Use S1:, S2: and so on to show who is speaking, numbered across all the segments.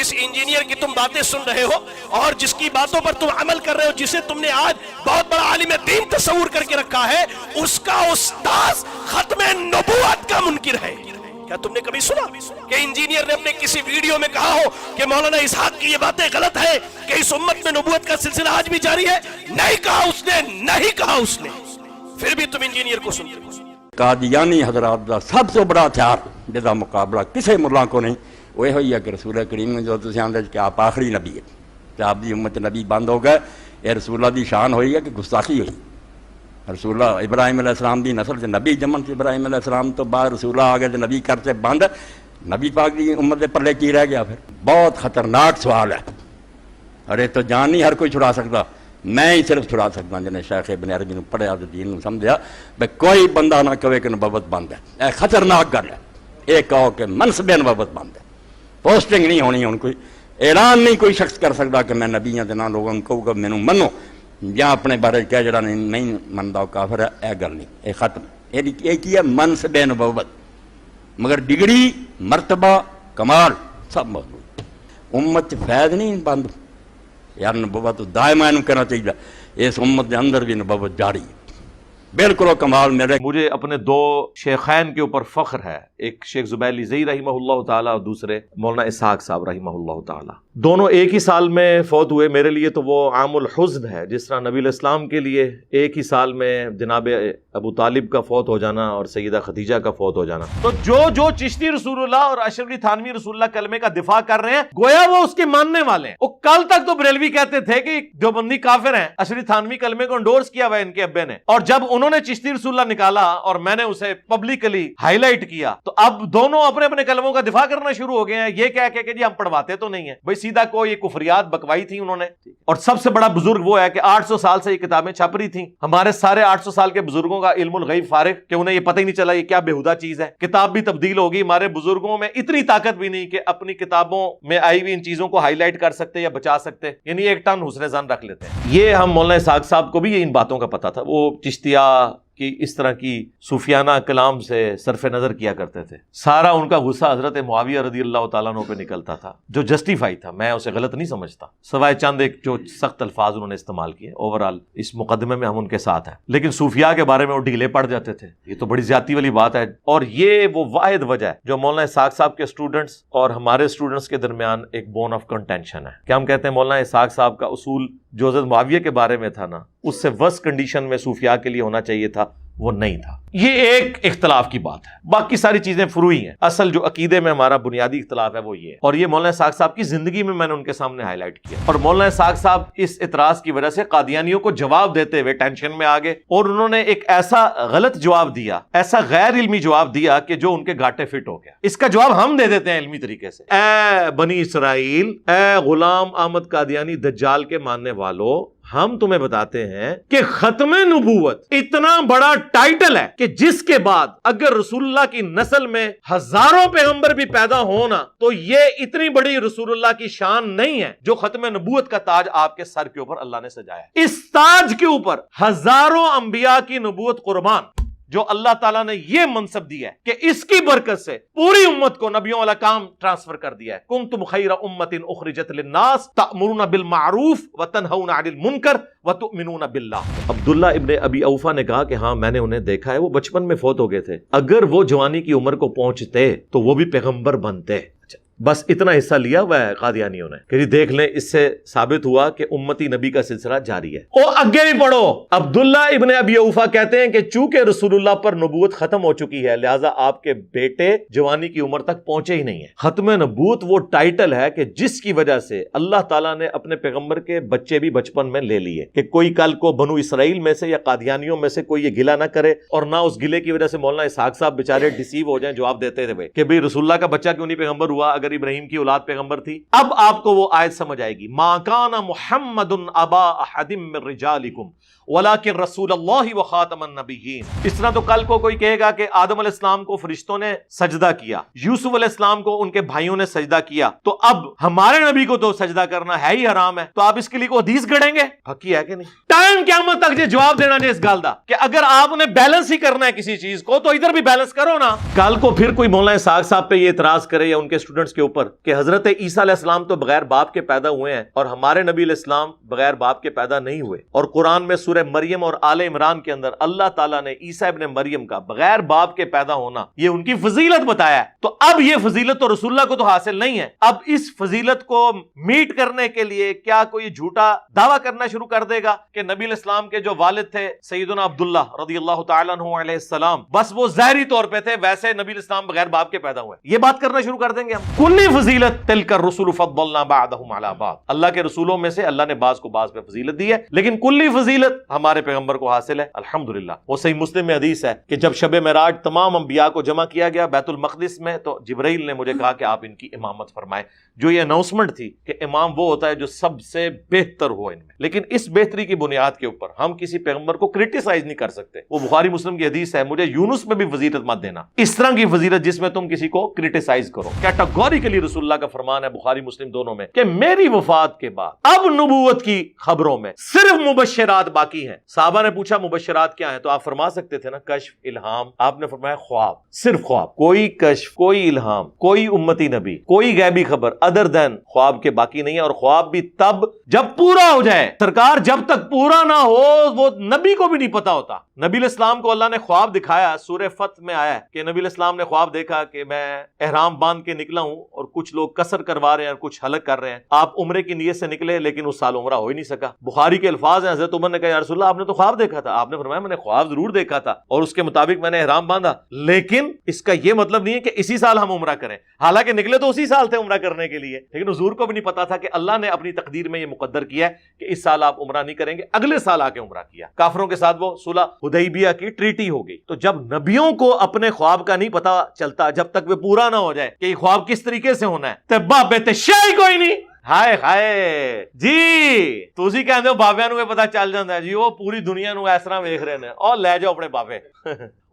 S1: جس انجینئر کی تم باتیں سن رہے ہو اور جس کی باتوں پر تم عمل کر رہے ہو، جسے تم نے آج بہت بڑا عالم دین تصور کر کے رکھا ہے، اس کا استاذ ختم نبوت کا منکر ہے۔ کیا تم نے کبھی سنا کہ انجینئر نے اپنے کسی ویڈیو میں کہا ہو کہ مولانا اسحاق کی یہ باتیں غلط ہیں کہ اس امت میں نبوت کا سلسلہ آج بھی جاری ہے؟ نہیں کہا اس نے، نہیں کہا اس نے، پھر بھی تم انجینئر کو سنتے ہو۔
S2: قادیانی حضرات دا سب سے بڑا ہتھیار جدا مقابلہ کسی ملا کو نہیں، وہ یہ ہے کہ رسول کریم نے جو تسی آندے کہ آپ آخری نبی ہے، کہ آپ دی امت نبی بند ہو گئے، یہ رسول اللہ دی شان ہوئی ہے کہ گستاخی ہوئی۔ رسول اللہ ابراہیم علیہ السلام دی نسل سے نبی جمن سے، ابراہیم علیہ السلام تو بعد رسول اللہ آگے نبی کرتے بند، نبی پاک دی امت دے پلے کی رہ گیا؟ پھر بہت خطرناک سوال ہے، ارے تو جان نہیں ہر کوئی چھڑا سکتا، میں ہی صرف چھڑا سکتا جنہیں شیخ ابن عربی نے پڑھیا تو دین نے سمجھا بھئی کوئی بندہ نہ کہے کہ نبوت بند ہے، اے خطرناک گل ہے، ایک کہو کہ منصب نبوت بند ہے، پوسٹنگ نہیں ہونی، ان کوئی اعلان نہیں کوئی شخص کر سکتا کہ میں نبی ہاں نہ لوگوں کو کہوں کہ مینوں منو، یا اپنے بارے کیا جڑا نہیں منتا کافر ہے، اے گل نہیں، اے ختم۔ یہ کی ہے منصب نبوت، مگر ڈگری مرتبہ کمال سب موجود، امت فیض نہیں بند، یار نبوت دائما انہوں کہنا چاہیے، اس امت کے اندر بھی نبوت جاری ہے، بالکل و کمال میرے۔
S3: مجھے اپنے دو شیخین کے اوپر فخر ہے، ایک شیخ زبیر لیزئی رحمہ اللہ تعالیٰ اور دوسرے مولانا اسحاق صاحب رحمہ اللہ تعالیٰ۔ دونوں ایک ہی سال میں فوت ہوئے۔ میرے لیے تو وہ عام الحزن ہے، جس طرح نبی الاسلام کے لیے ایک ہی سال میں جناب ابو طالب کا فوت ہو جانا اور سیدہ خدیجہ کا فوت ہو جانا۔ تو جو چشتی رسول اللہ اور اشرفی تھانوی رسول اللہ کلمے کا دفاع کر رہے ہیں، گویا وہ اس کے ماننے والے ہیں۔ وہ کل تک تو بریلوی کہتے تھے کہ دیوبندی کافر ہیں، اشرفی تھانوی کلمے کو انڈورس کیا ہوا ہے ان کے ابے نے، اور جب انہوں نے چشتی رسول اللہ نکالا اور میں نے اسے پبلکلی ہائی لائٹ کیا، تو اب دونوں اپنے اپنے کلموں کا دفاع کرنا شروع ہو گئے ہیں، یہ کہہ کہ جی ہم پڑھواتے تو نہیں ہیں۔ بھئی سیدھا کو یہ کفریات بکوائی تھی انہوں نے، اور سب سے بڑا بزرگ وہ ہے کہ 800 سال سے یہ کتابیں چھپ رہی تھیں۔ ہمارے سارے 800 سال کے بزرگوں کا علم الغیب فارغ کہ انہیں یہ پتہ ہی نہیں چلا یہ کیا بےہودہ چیز ہے۔ کتاب بھی تبدیل ہوگی، ہمارے بزرگوں میں اتنی طاقت بھی نہیں کہ اپنی کتابوں میں آئی ہوئی ان چیزوں کو ہائی لائٹ کر سکتے یا بچا سکتے، یعنی ایک ٹن حسن ظن رکھ لیتے ہیں۔ یہ ہم مولانا اسحاق صاحب کو بھی ان باتوں کا پتہ تھا، وہ چشتیہ کہ اس طرح کی صوفیانہ کلام سے صرف نظر کیا کرتے تھے۔ سارا ان کا غصہ حضرت معاویہ رضی اللہ تعالیٰ عنہ پہ نکلتا تھا، جو جسٹیفائی تھا، میں اسے غلط نہیں سمجھتا، سوائے چند ایک جو سخت الفاظ انہوں نے استعمال کیے۔ اوورال اس مقدمے میں ہم ان کے ساتھ ہیں، لیکن صوفیاء کے بارے میں وہ ڈھیلے پڑ جاتے تھے، یہ تو بڑی زیادتی والی بات ہے۔ اور یہ وہ واحد وجہ ہے جو مولانا اسحاق صاحب کے اسٹوڈنٹس اور ہمارے اسٹوڈنٹس کے درمیان ایک بون آف کنٹینشن ہے کہ ہم کہتے ہیں مولانا اسحاق صاحب کا اصول جو حضرت معاویہ کے بارے میں تھا نا، اس سے ورس کنڈیشن میں صوفیاء کے لیے ہونا چاہیے تھا، وہ نہیں تھا۔ یہ ایک اختلاف کی بات ہے، باقی ساری چیزیں فروعی ہیں، اصل جو عقیدے میں ہمارا بنیادی اختلاف ہے وہ یہ ہے، اور یہ مولانا اسحاق صاحب کی زندگی میں نے ان کے سامنے ہائی لائٹ کیا۔ اور مولانا اسحاق صاحب اس اعتراض کی وجہ سے قادیانیوں کو جواب دیتے ہوئے ٹینشن میں آ گئے، اور انہوں نے ایک ایسا غلط جواب دیا، ایسا غیر علمی جواب دیا کہ جو ان کے گھاٹے فٹ ہو گیا۔ اس کا جواب ہم دے دیتے ہیں علمی طریقے سے، اے بنی اسرائیل، اے غلام احمد قادیانی دجال کے ماننے والوں، ہم تمہیں بتاتے ہیں کہ ختم نبوت اتنا بڑا ٹائٹل ہے کہ جس کے بعد اگر رسول اللہ کی نسل میں ہزاروں پیغمبر بھی پیدا ہونا تو یہ اتنی بڑی رسول اللہ کی شان نہیں ہے جو ختم نبوت کا تاج آپ کے سر کے اوپر اللہ نے سجایا ہے۔ اس تاج کے اوپر ہزاروں انبیاء کی نبوت قربان، جو اللہ تعالیٰ نے یہ منصب دیا ہے کہ اس کی برکت سے پوری امت کو نبیوں والا کام ٹرانسفر کر دیا ہے۔ کنتم خیر امت اخرجت للناس تأمرون بالمعروف وتنہون عن المنکر وتؤمنون باللہ۔ عبداللہ ابن ابی اوفا نے کہا کہ ہاں میں نے انہیں دیکھا ہے، وہ بچپن میں فوت ہو گئے تھے، اگر وہ جوانی کی عمر کو پہنچتے تو وہ بھی پیغمبر بنتے۔ بس اتنا حصہ لیا ہوا ہے قادیانیوں نے کہ دیکھ لیں، اس سے ثابت ہوا کہ امتی نبی کا سلسلہ جاری ہے۔ اور آگے بھی پڑھو، عبداللہ ابن ابی اوفا کہتے ہیں کہ چونکہ رسول اللہ پر نبوت ختم ہو چکی ہے لہٰذا آپ کے بیٹے جوانی کی عمر تک پہنچے ہی نہیں ہیں۔ ختم نبوت وہ ٹائٹل ہے کہ جس کی وجہ سے اللہ تعالیٰ نے اپنے پیغمبر کے بچے بھی بچپن میں لے لیے، کہ کوئی کل کو بنو اسرائیل میں سے یا قادیانیوں میں سے کوئی یہ گلہ نہ کرے، اور نہ اس گلے کی وجہ سے مولانا اسحاق صاحب بیچارے ڈیسیو ہو جائیں جواب دیتے تھے کہ بھئی رسول اللہ کا بچہ کیوں نہیں پیغمبر ہوا اگر ابراہیم کی اولاد پیغمبر تھی۔ اب آپ کو وہ آیت سمجھ آئے گی، ما کان محمد ابا احد من رجالکم ولیکن رسول اللہ وخاتم النبیین۔ اس طرح تو کل کو کوئی کہے گا کہ آدم علیہ السلام کو فرشتوں نے سجدہ کیا، یوسف علیہ السلام کو ان کے بھائیوں نے سجدہ کیا، تو اب ہمارے نبی کو تو سجدہ کرنا ہے ہی حرام ہے، تو آپ اس کے لیے کوئی حدیث گھڑیں گے؟ حقی ہے کہ نہیں؟ ٹائم قیامت تک یہ جواب دینا نہیں اس گل دا کہ اگر آپ نے بیلنس ہی کرنا ہے کسی چیز کو تو ادھر بھی بیلنس کرو نا۔ کل کو پھر کوئی مولانا اسحاق صاحب پہ یہ اعتراض کرے یا ان کے اسٹوڈنٹس کے کے اوپر کہ حضرت عیسیٰ علیہ السلام تو بغیر باپ کے پیدا ہوئے ہیں اور ہمارے نبی علیہ السلام بغیر باپ کے پیدا نہیں ہوئے، اور قرآن میں سورہ مریم اور آل عمران کے اندر اللہ تعالیٰ نے عیسیٰ ابن مریم کا بغیر باپ کے پیدا ہونا یہ ان کی فضیلت بتایا ہے. تو اب یہ فضیلت تو رسول اللہ کو تو حاصل نہیں ہے. اب اس فضیلت کو میٹ کرنے کے لیے کیا کوئی جھوٹا دعویٰ کرنا شروع کر دے گا کہ نبی علیہ السلام کے جو والد تھے سیدنا عبداللہ رضی اللہ تعالیٰ عنہ علیہ السلام بس وہ ظاہری طور پہ تھے، ویسے نبی علیہ السلام بغیر باپ کے پیدا ہوئے، یہ بات کرنا شروع کر دیں گے ہم. کلی فضیلت تلک الرسل فضلنا بعضهم علی بعض، اللہ کے رسولوں میں سے اللہ نے بعض کو بعض پہ فضیلت دی ہے، لیکن کلی فضیلت ہمارے پیغمبر کو حاصل ہے الحمدللہ. وہ صحیح مسلم میں حدیث ہے کہ جب شب معراج تمام انبیاء کو جمع کیا گیا بیت المقدس میں تو جبرائیل نے مجھے کہا کہ آپ ان کی امامت فرمائیں. جو یہ اناؤنسمنٹ تھی کہ امام وہ ہوتا ہے جو سب سے بہتر ہو ان میں، لیکن اس بہتری کی بنیاد کے اوپر ہم کسی پیغمبر کو کرٹیسائز نہیں کر سکتے. وہ بخاری مسلم کی حدیث ہے، مجھے یونس میں بھی فضیلت مت دینا، اس طرح کی فضیلت جس میں تم کسی کو کرٹیسائز کرو. کیٹاگوریکلی رسول اللہ کا فرمان ہے بخاری مسلم دونوں میں کہ میری وفات کے بعد اب نبوت کی خبروں میں صرف مبشرات باقی ہیں. صحابہ نے پوچھا مبشرات کیا ہیں؟ تو آپ فرما سکتے تھے نا کشف، الہام. آپ نے فرمایا خواب، صرف خواب، کوئی کشف، کوئی الہام، کوئی امتی نبی، کوئی غیبی خبر ادر دین خواب کے باقی نہیں ہے. اور خواب بھی تب جب پورا ہو جائے. سرکار جب تک پورا نہ ہو وہ نبی کو بھی نہیں پتا ہوتا. نبی علیہ السلام کو اللہ نے خواب دکھایا، سورہ فتح میں آیا ہے کہ نبی علیہ السلام نے خواب دیکھا کہ میں احرام باندھ کے نکلا ہوں اور کچھ لوگ قصر کروا رہے ہیں اور کچھ حلق کر رہے ہیں. آپ عمرے کی نیت سے نکلے لیکن اس سال عمرہ ہو ہی نہیں سکا. بخاری کے الفاظ ہیں، حضرت عمر نے کہا یا رسول اللہ آپ نے تو خواب دیکھا تھا. آپ نے فرمایا میں نے خواب ضرور دیکھا تھا اور اس کے مطابق میں نے احرام باندھا، لیکن اس کا یہ مطلب نہیں ہے کہ اسی سال ہم عمرہ کریں. حالانکہ نکلے تو اسی سال تھے عمرہ کرنے کے لیے، لیکن حضور کو بھی نہیں پتا تھا کہ اللہ نے اپنی تقدیر میں یہ مقدر کیا ہے کہ اس سال آپ عمرہ نہیں کریں گے، اگلے سال آ کے عمرہ کیا. کافروں کے ساتھ وہ صلح حدیبیہ کی ٹریٹی ہو گئی. تو جب نبیوں کو اپنے خواب کا نہیں پتا چلتا جب تک وہ پورا نہ ہو جائے کہ یہ خواب کس طریقے سے ہونا ہے، تو بابے تے شے کوئی نہیں. ہائے ہائے جی تسی کہندے ہو بابیاں نوں پتہ چل جاندا ہے جی وہ پوری دنیا نوں اس طرح ویکھ رہے نے اور لے جاؤ اپنے بابے.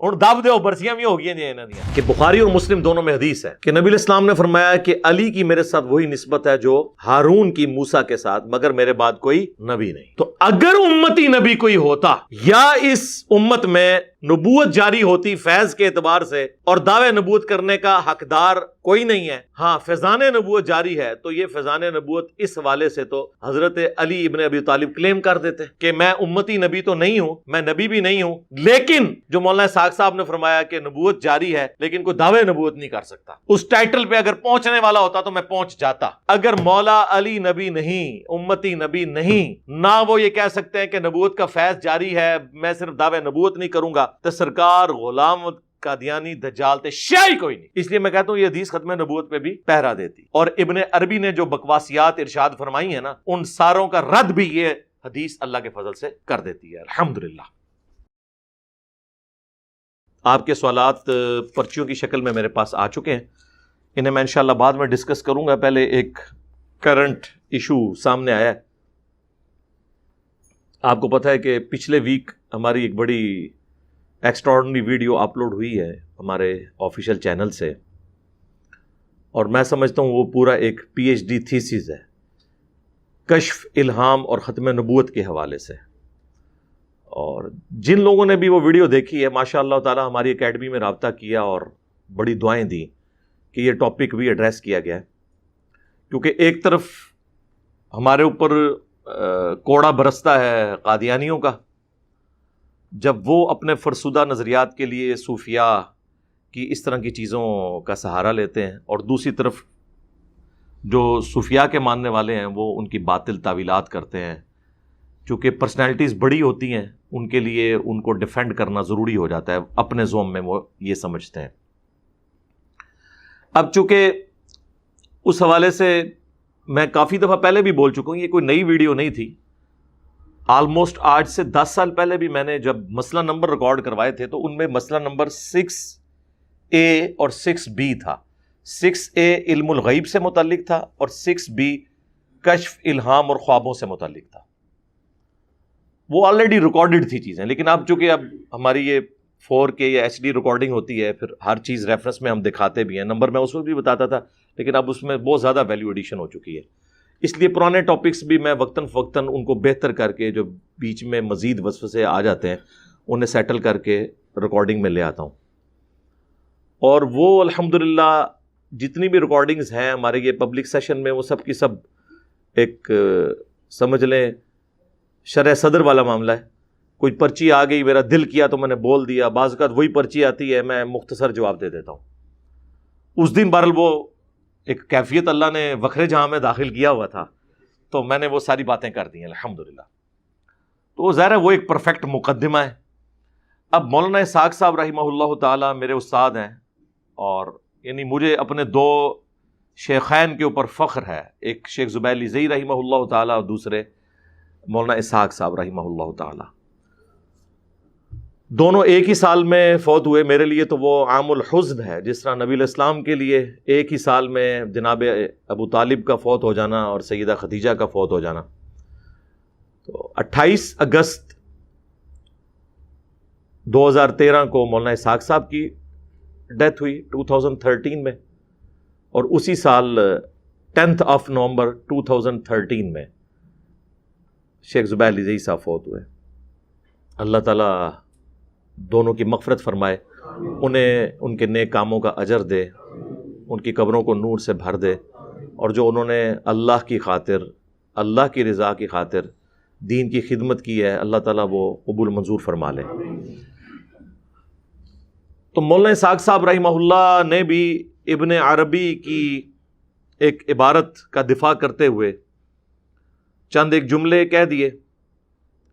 S3: ہن دب دیو برسیاں بھی ہو گئی ہیں انہاں دیاں. کہ بخاری اور مسلم دونوں میں حدیث ہے کہ نبی علیہ السلام نے فرمایا کہ علی کی میرے ساتھ وہی نسبت ہے جو ہارون کی موسیٰ کے ساتھ، مگر میرے بعد کوئی نبی نہیں. تو اگر امتی نبی کوئی ہوتا یا اس امت میں نبوت جاری ہوتی فیض کے اعتبار سے اور دعوے نبوت کرنے کا حقدار کوئی نہیں ہے، ہاں فیضان نبوت جاری ہے، تو یہ فیضان نبوت اس حوالے سے تو حضرت علی ابن ابی طالب کلیم کر دیتے کہ میں امتی نبی تو نہیں ہوں، میں نبی بھی نہیں ہوں، لیکن جو مولانا اسحاق صاحب نے فرمایا کہ نبوت جاری ہے لیکن کوئی دعوے نبوت نہیں کر سکتا. اس ٹائٹل پہ اگر پہنچنے والا ہوتا تو میں پہنچ جاتا. اگر مولا علی نبی نہیں، امتی نبی نہیں، نہ وہ یہ کہہ سکتے ہیں کہ نبوت کا فیض جاری ہے میں صرف دعوے نبوت نہیں کروں گا، تو سرکار غلام قادیانی دجال تے شاہی کوئی نہیں. اس لیے میں کہتا ہوں یہ حدیث ختم نبوت پہ بھی پہرا دیتی. اور ابن عربی نے جو بکواسیات ارشاد فرمائی ہیں نا ان ساروں کا رد بھی یہ حدیث اللہ کے فضل سے کر دیتی ہے الحمدللہ. آپ کے سوالات پرچیوں کی شکل میں میرے پاس آ چکے ہیں، انہیں میں انشاءاللہ بعد میں ڈسکس کروں گا. پہلے ایک کرنٹ ایشو سامنے آیا ہے. آپ کو پتہ ہے کہ پچھلے ویک ہماری ایک بڑی ایکسٹراڈنری ویڈیو اپلوڈ ہوئی ہے ہمارے آفیشیل چینل سے، اور میں سمجھتا ہوں وہ پورا ایک پی ایچ ڈی تھیسس ہے کشف، الہام اور ختم نبوت کے حوالے سے. اور جن لوگوں نے بھی وہ ویڈیو دیکھی ہے ماشاء اللہ تعالی ہماری اکیڈمی میں رابطہ کیا اور بڑی دعائیں دیں کہ یہ ٹاپک بھی ایڈریس کیا گیا ہے. کیونکہ ایک طرف ہمارے اوپر کوڑا برستا ہے قادیانیوں کا جب وہ اپنے فرسودہ نظریات کے لیے صوفیاء کی اس طرح کی چیزوں کا سہارا لیتے ہیں، اور دوسری طرف جو صوفیاء کے ماننے والے ہیں وہ ان کی باطل تعویلات کرتے ہیں. چونکہ پرسنالٹیز بڑی ہوتی ہیں ان کے لیے ان کو ڈیفینڈ کرنا ضروری ہو جاتا ہے، اپنے زوم میں وہ یہ سمجھتے ہیں. اب چونکہ اس حوالے سے میں کافی دفعہ پہلے بھی بول چکا ہوں، یہ کوئی نئی ویڈیو نہیں تھی. آلموسٹ آج سے 10 سال پہلے بھی میں نے جب مسئلہ نمبر ریکارڈ کروائے تھے تو ان میں مسئلہ نمبر 6A اور 6B تھا. 6A علم الغیب سے متعلق تھا اور 6B کشف، الہام اور خوابوں سے متعلق تھا. وہ آلریڈی ریکارڈڈ تھی چیزیں، لیکن اب چونکہ اب ہماری یہ 4K یا HD ریکارڈنگ ہوتی ہے، پھر ہر چیز ریفرنس میں ہم دکھاتے بھی ہیں. نمبر میں اس وقت بھی بتاتا تھا لیکن اب اس میں بہت زیادہ ویلیو ایڈیشن ہو چکی ہے. اس لیے پرانے ٹاپکس بھی میں وقتاً فوقتاً ان کو بہتر کر کے جو بیچ میں مزید وسوسے آ جاتے ہیں انہیں سیٹل کر کے ریکارڈنگ میں لے آتا ہوں. اور وہ الحمدللہ جتنی بھی ریکارڈنگز ہیں ہمارے یہ پبلک سیشن میں، وہ سب کی سب ایک سمجھ لیں شرح صدر والا معاملہ ہے. کوئی پرچی آ گئی، میرا دل کیا تو میں نے بول دیا. بعض اوقات وہی پرچی آتی ہے، میں مختصر جواب دے دیتا ہوں. اس دن بہرحال وہ ایک کیفیت اللہ نے وکھرے جہاں میں داخل کیا ہوا تھا، تو میں نے وہ ساری باتیں کر دی ہیں الحمدللہ. تو ظاہر ہے وہ ایک پرفیکٹ مقدمہ ہے. اب مولانا اسحاق صاحب رحمہ اللہ تعالیٰ میرے استاد ہیں، اور یعنی مجھے اپنے دو شیخین کے اوپر فخر ہے. ایک شیخ زبیلی زئی رحمہ اللہ تعالیٰ اور دوسرے مولانا اسحاق صاحب رحمہ اللہ تعالیٰ. دونوں ایک ہی سال میں فوت ہوئے. میرے لیے تو وہ عام الحزن ہے، جس طرح نبی الاسلام کے لیے ایک ہی سال میں جناب ابو طالب کا فوت ہو جانا اور سیدہ خدیجہ کا فوت ہو جانا. تو 28 اگست 2013 کو مولانا اسحاق صاحب کی ڈیتھ ہوئی 2013 میں، اور اسی سال 10 نومبر 2013 میں شیخ زبیلی زئی صاحب فوت ہوئے. اللہ تعالیٰ دونوں کی مغفرت فرمائے، انہیں ان کے نیک کاموں کا اجر دے، ان کی قبروں کو نور سے بھر دے، اور جو انہوں نے اللہ کی خاطر، اللہ کی رضا کی خاطر دین کی خدمت کی ہے، اللہ تعالیٰ وہ قبول منظور فرما لے. تو مولانا اسحاق صاحب رحمہ اللہ نے بھی ابن عربی کی ایک عبارت کا دفاع کرتے ہوئے چند ایک جملے کہہ دیے.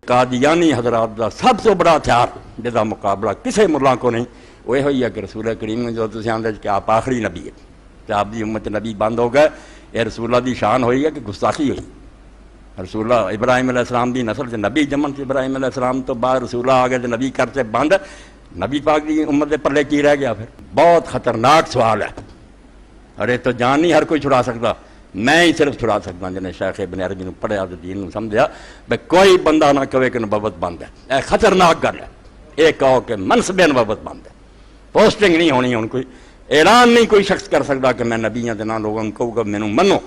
S2: قادیانی حضرات دا سب تو بڑا ہتھیار جدا مقابلہ کسی ملا کو نہیں، وہ یہ ہے کہ رسول کریم جو تسی آندے کہ آپ آخری نبی ہے، کہ آپ دی امت نبی بند ہو گئے. یہ رسول اللہ دی شان ہوئی ہے کہ گستاخی ہوئی. رسول اللہ ابراہیم علیہ السلام دی نسل سے نبی جمن سے ابراہیم علیہ السلام تو بعد رسول اللہ آگے نبی کرتے بند، نبی پاک دی امت دے پلے کی رہ گیا. پھر بہت خطرناک سوال ہے. ارے تو جان نہیں ہر کوئی چھڑا سکتا، میں ہی صرف چھڑا سکتا جنہیں شیخ ابن عربی نے پڑھیا تو دین سمجھا بھائی کوئی بندہ نہ کہے کہ نبوت بند ہے. اے خطرناک گل ہے. ایک کہو کہ منصب نبوت بند ہے، پوسٹنگ نہیں ہونی. ہوں کوئی اعلان نہیں کوئی شخص کر سکتا کہ میں نبی ہوں، نہ لوگوں کو کہوں گا مینوں منو،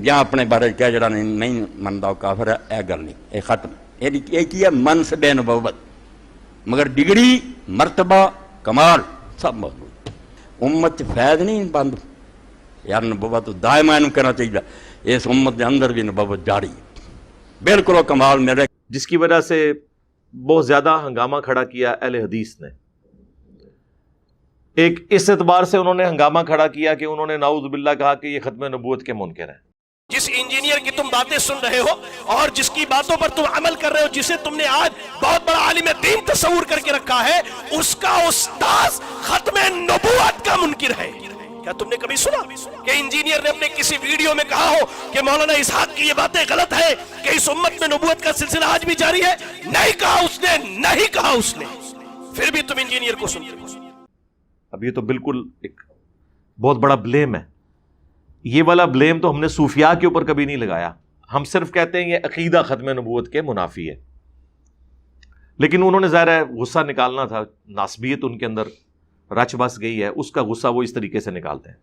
S2: یا اپنے بارے کہہ جڑا نہیں منتا وہ کافر ہے. اے گل نہیں، اے ختم. یہ کی ہے منصب نبوت، مگر ڈگری مرتبہ کمال سب موجود. امت فیض نہیں بند یار، نبوت دائما کہنا چاہیے. اس امت کے اندر بھی نبوت جاری ہے، بالکل وہ کمال میرے.
S3: جس کی وجہ سے بہت زیادہ ہنگامہ کھڑا کیا اہل حدیث نے. ایک اس اعتبار سے انہوں نے ہنگامہ کھڑا کیا کہ انہوں نے نعوذ باللہ کہا کہ یہ ختم نبوت کے منکر ہیں.
S1: جس انجینئر کی تم باتیں سن رہے ہو اور جس کی باتوں پر تم عمل کر رہے ہو، جسے تم نے آج بہت بڑا عالم دین تصور کر کے رکھا ہے، اس کا استاذ ختم نبوت کا منکر ہے. کیا تم نے کبھی سنا کہ انجینئر نے اپنے کسی ویڈیو میں کہا ہو کہ مولانا اسحاق کی یہ باتیں غلط ہیں، کہ اس امت میں نبوت کا سلسلہ آج بھی جاری ہے؟ نہیں کہا اس نے، نہیں کہا اس نے. پھر بھی تم انجینئر کو سنتے ہو.
S3: اب یہ تو بالکل ایک بہت بڑا بلیم ہے. یہ والا بلیم تو ہم نے صوفیاء کے اوپر کبھی نہیں لگایا. ہم صرف کہتے ہیں یہ عقیدہ ختم نبوت کے منافی ہے. لیکن انہوں نے ظاہر ہے غصہ نکالنا تھا، ناسبیت ان کے اندر رچ بس گئی ہے، اس کا غصہ وہ اس طریقے سے نکالتے ہیں.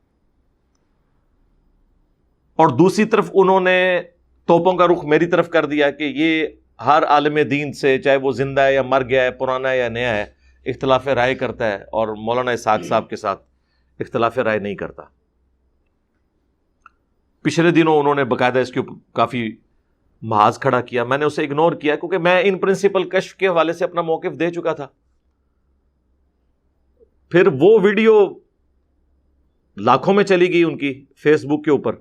S3: اور دوسری طرف انہوں نے توپوں کا رخ میری طرف کر دیا کہ یہ ہر عالم دین سے، چاہے وہ زندہ ہے یا مر گیا ہے، پرانا ہے یا نیا ہے، اختلاف رائے کرتا ہے، اور مولانا اسحاق صاحب کے ساتھ اختلاف رائے نہیں کرتا. پچھلے دنوں انہوں نے باقاعدہ اس کے اوپر کافی محاذ کھڑا کیا. میں نے اسے اگنور کیا کیونکہ میں ان پرنسپل کشف کے حوالے سے اپنا موقف دے چکا تھا. پھر وہ ویڈیو لاکھوں میں چلی گئی ان کی فیس بک کے اوپر.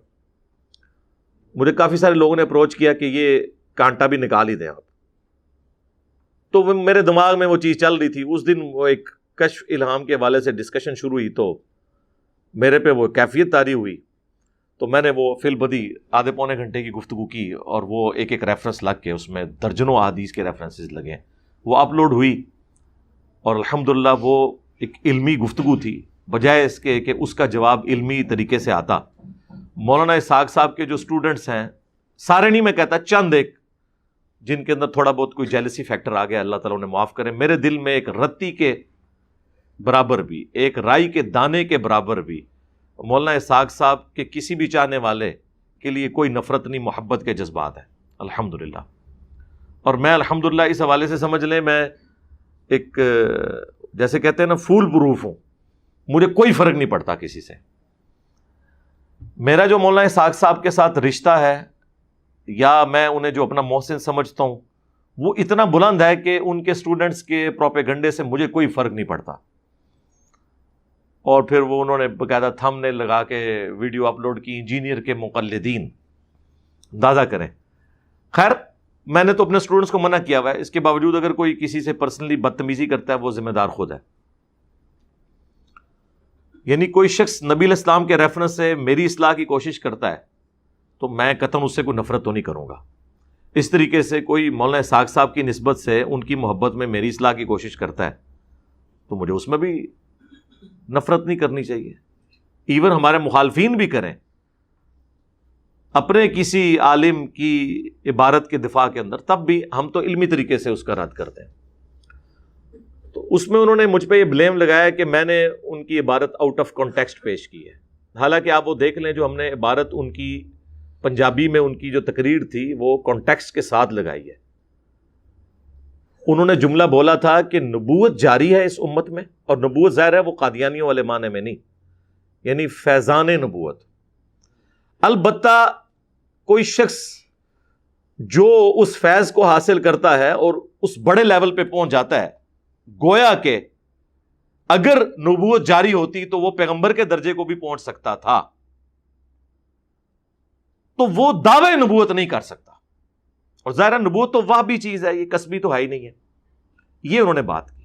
S3: مجھے کافی سارے لوگوں نے اپروچ کیا کہ یہ کانٹا بھی نکال ہی دیں آپ. تو میرے دماغ میں وہ چیز چل رہی تھی. اس دن وہ ایک کشف الہام کے حوالے سے ڈسکشن شروع ہوئی تو میرے پہ وہ کیفیت طاری ہوئی. تو میں نے وہ فی البدی آدھے پونے گھنٹے کی گفتگو کی، اور وہ ایک ایک ریفرنس لگ کے اس میں درجنوں احادیث کے ریفرنسز لگے. وہ اپلوڈ ہوئی، اور الحمدللہ وہ ایک علمی گفتگو تھی، بجائے اس کے کہ اس کا جواب علمی طریقے سے آتا. مولانا اسحاق صاحب کے جو اسٹوڈنٹس ہیں، سارے نہیں میں کہتا، چند ایک جن کے اندر تھوڑا بہت کوئی جیلسی فیکٹر آ گیا، اللہ تعالیٰ انہیں معاف کرے. میرے دل میں ایک رتی کے برابر بھی، ایک رائی کے دانے کے برابر بھی مولانا اسحاق صاحب کے کسی بھی چاہنے والے کے لیے کوئی نفرت نہیں، محبت کے جذبات ہیں الحمدللہ. اور میں الحمدللہ اس حوالے سے سمجھ لیں میں ایک جیسے کہتے ہیں نا فول پروف ہوں. مجھے کوئی فرق نہیں پڑتا کسی سے. میرا جو مولانا اسحاق صاحب کے ساتھ رشتہ ہے، یا میں انہیں جو اپنا محسن سمجھتا ہوں، وہ اتنا بلند ہے کہ ان کے اسٹوڈنٹس کے پروپیگنڈے سے مجھے کوئی فرق نہیں پڑتا. اور پھر وہ انہوں نے باقاعدہ تھم نے لگا کے ویڈیو اپلوڈ کی، انجینئر کے مقلدین، اندازہ کریں. خیر، میں نے تو اپنے اسٹوڈنٹس کو منع کیا ہوا ہے، اس کے باوجود اگر کوئی کسی سے پرسنلی بدتمیزی کرتا ہے وہ ذمہ دار خود ہے. یعنی کوئی شخص نبی علیہ السلام کے ریفرنس سے میری اصلاح کی کوشش کرتا ہے تو میں قطعاً اس سے کوئی نفرت تو نہیں کروں گا. اس طریقے سے کوئی مولانا اسحاق صاحب کی نسبت سے ان کی محبت میں میری اصلاح کی کوشش کرتا ہے تو مجھے اس میں بھی نفرت نہیں کرنی چاہیے. ایون ہمارے مخالفین بھی کریں اپنے کسی عالم کی عبارت کے دفاع کے اندر، تب بھی ہم تو علمی طریقے سے اس کا رد کرتے ہیں. تو اس میں انہوں نے مجھ پہ یہ بلیم لگایا کہ میں نے ان کی عبارت آؤٹ آف کانٹیکسٹ پیش کی ہے. حالانکہ آپ وہ دیکھ لیں جو ہم نے عبارت ان کی پنجابی میں ان کی جو تقریر تھی وہ کانٹیکسٹ کے ساتھ لگائی ہے. انہوں نے جملہ بولا تھا کہ نبوت جاری ہے اس امت میں، اور نبوت ظاہر ہے وہ قادیانیوں والے معنی میں نہیں، یعنی فیضان نبوت. البتہ کوئی شخص جو اس فیض کو حاصل کرتا ہے اور اس بڑے لیول پہ پہنچ جاتا ہے، گویا کہ اگر نبوت جاری ہوتی تو وہ پیغمبر کے درجے کو بھی پہنچ سکتا تھا، تو وہ دعوے نبوت نہیں کر سکتا. اور ظاہر نبوت تو وہ بھی چیز ہے، یہ کسبی تو ہے ہی نہیں ہے. یہ انہوں نے بات کی.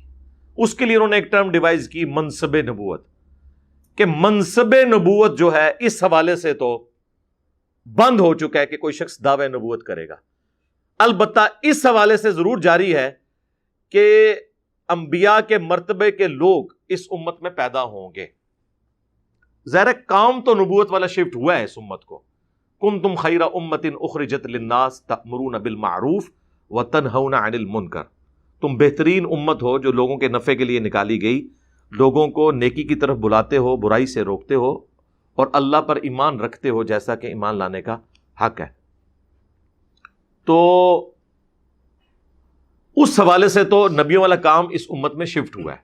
S3: اس کے لیے انہوں نے ایک ٹرم ڈیوائز کی، منصب نبوت، کہ منصب نبوت جو ہے اس حوالے سے تو بند ہو چکا ہے کہ کوئی شخص دعوے نبوت کرے گا. البتہ اس حوالے سے ضرور جاری ہے کہ انبیاء کے مرتبے کے لوگ اس امت میں پیدا ہوں گے. ظاہر کام تو نبوت والا شفٹ ہوا ہے اس امت کو. کنتم خیر امت اخرجت للناس تأمرون بالمعروف وتنہون عن المنکر. تم بہترین امت ہو جو لوگوں کے نفع کے لیے نکالی گئی، لوگوں کو نیکی کی طرف بلاتے ہو، برائی سے روکتے ہو، اور اللہ پر ایمان رکھتے ہو جیسا کہ ایمان لانے کا حق ہے. تو اس حوالے سے تو نبیوں والا کام اس امت میں شفٹ ہوا ہے.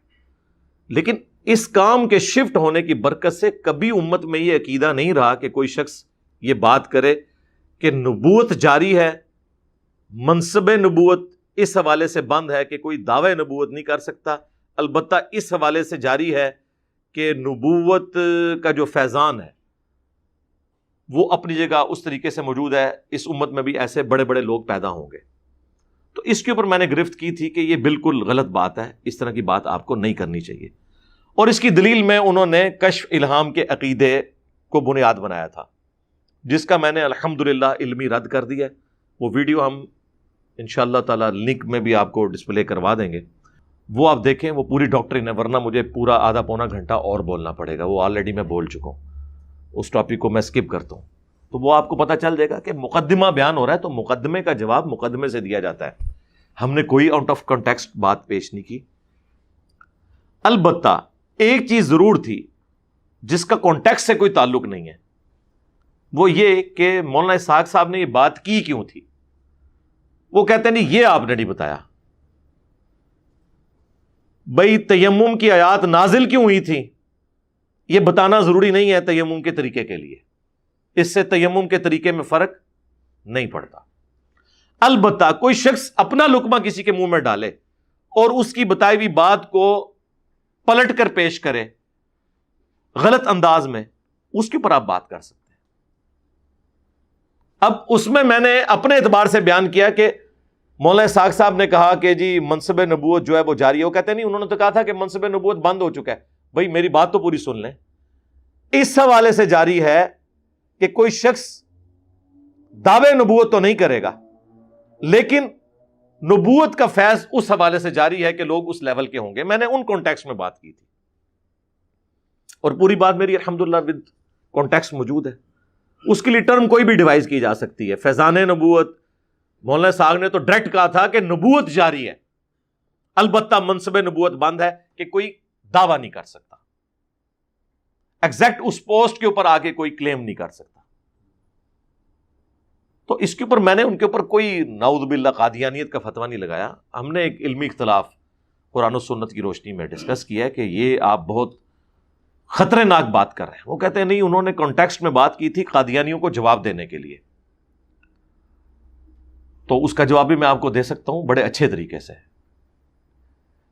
S3: لیکن اس کام کے شفٹ ہونے کی برکت سے کبھی امت میں یہ عقیدہ نہیں رہا کہ کوئی شخص یہ بات کرے کہ نبوت جاری ہے، منصب نبوت اس حوالے سے بند ہے کہ کوئی دعوی نبوت نہیں کر سکتا. البتہ اس حوالے سے جاری ہے کہ نبوت کا جو فیضان ہے وہ اپنی جگہ اس طریقے سے موجود ہے. اس امت میں بھی ایسے بڑے بڑے لوگ پیدا ہوں گے. تو اس کے اوپر میں نے گرفت کی تھی کہ یہ بالکل غلط بات ہے، اس طرح کی بات آپ کو نہیں کرنی چاہیے. اور اس کی دلیل میں انہوں نے کشف الہام کے عقیدے کو بنیاد بنایا تھا، جس کا میں نے الحمدللہ علمی رد کر دیا. وہ ویڈیو ہم انشاءاللہ تعالی لنک میں بھی آپ کو ڈسپلے کروا دیں گے، وہ آپ دیکھیں. وہ پوری ڈاکٹرین ہے، ورنہ مجھے پورا آدھا پونا گھنٹہ اور بولنا پڑے گا. وہ آلریڈی میں بول چکا ہوں، اس ٹاپک کو میں سکپ کرتا ہوں. تو وہ آپ کو پتہ چل جائے گا کہ مقدمہ بیان ہو رہا ہے تو مقدمے کا جواب مقدمے سے دیا جاتا ہے. ہم نے کوئی آؤٹ آف کانٹیکسٹ بات پیش نہیں کی. البتہ ایک چیز ضرور تھی جس کا کانٹیکسٹ سے کوئی تعلق نہیں ہے، وہ یہ کہ مولانا اسحاق صاحب نے یہ بات کی کیوں تھی. وہ کہتے ہیں نہیں یہ آپ نے نہیں بتایا. بھائی تیمم کی آیات نازل کیوں ہوئی تھی یہ بتانا ضروری نہیں ہے تیمم کے طریقے کے لیے، اس سے تیمم کے طریقے میں فرق نہیں پڑتا. البتہ کوئی شخص اپنا لقمہ کسی کے منہ میں ڈالے اور اس کی بتائی ہوئی بات کو پلٹ کر پیش کرے غلط انداز میں، اس کے اوپر آپ بات کر سکتے ہیں. اب اس میں نے اپنے اعتبار سے بیان کیا کہ مولانا اسحاق صاحب نے کہا کہ جی منصب نبوت جو ہے وہ جاری ہے. وہ کہتے نہیں، انہوں نے تو کہا تھا کہ منصب نبوت بند ہو چکا ہے. بھائی میری بات تو پوری سن لیں. اس حوالے سے جاری ہے کہ کوئی شخص دعوے نبوت تو نہیں کرے گا، لیکن نبوت کا فیض اس حوالے سے جاری ہے کہ لوگ اس لیول کے ہوں گے. میں نے ان کانٹیکسٹ میں بات کی تھی، اور پوری بات میری الحمدللہ ود کانٹیکسٹ موجود ہے. اس کے لیے ٹرم کوئی بھی ڈیوائز کی جا سکتی ہے. فیضان نبوت، مولانا صاحب نے تو ڈائریکٹ کہا تھا کہ نبوت جاری ہے، البتہ منصب نبوت بند ہے کہ کوئی دعویٰ نہیں کر سکتا، ایگزیکٹ اس پوسٹ کے اوپر آگے کوئی کلیم نہیں کر سکتا. تو اس کے اوپر میں نے ان کے اوپر کوئی نعوذ باللہ قادیانیت کا فتویٰ نہیں لگایا. ہم نے ایک علمی اختلاف قرآن و سنت کی روشنی میں ڈسکس کیا ہے کہ یہ آپ بہت خطرے ناک بات کر رہے ہیں. وہ کہتے ہیں نہیں، انہوں نے کانٹیکسٹ میں بات کی تھی قادیانیوں کو جواب دینے کے لیے. تو اس کا جواب بھی میں آپ کو دے سکتا ہوں بڑے اچھے طریقے سے.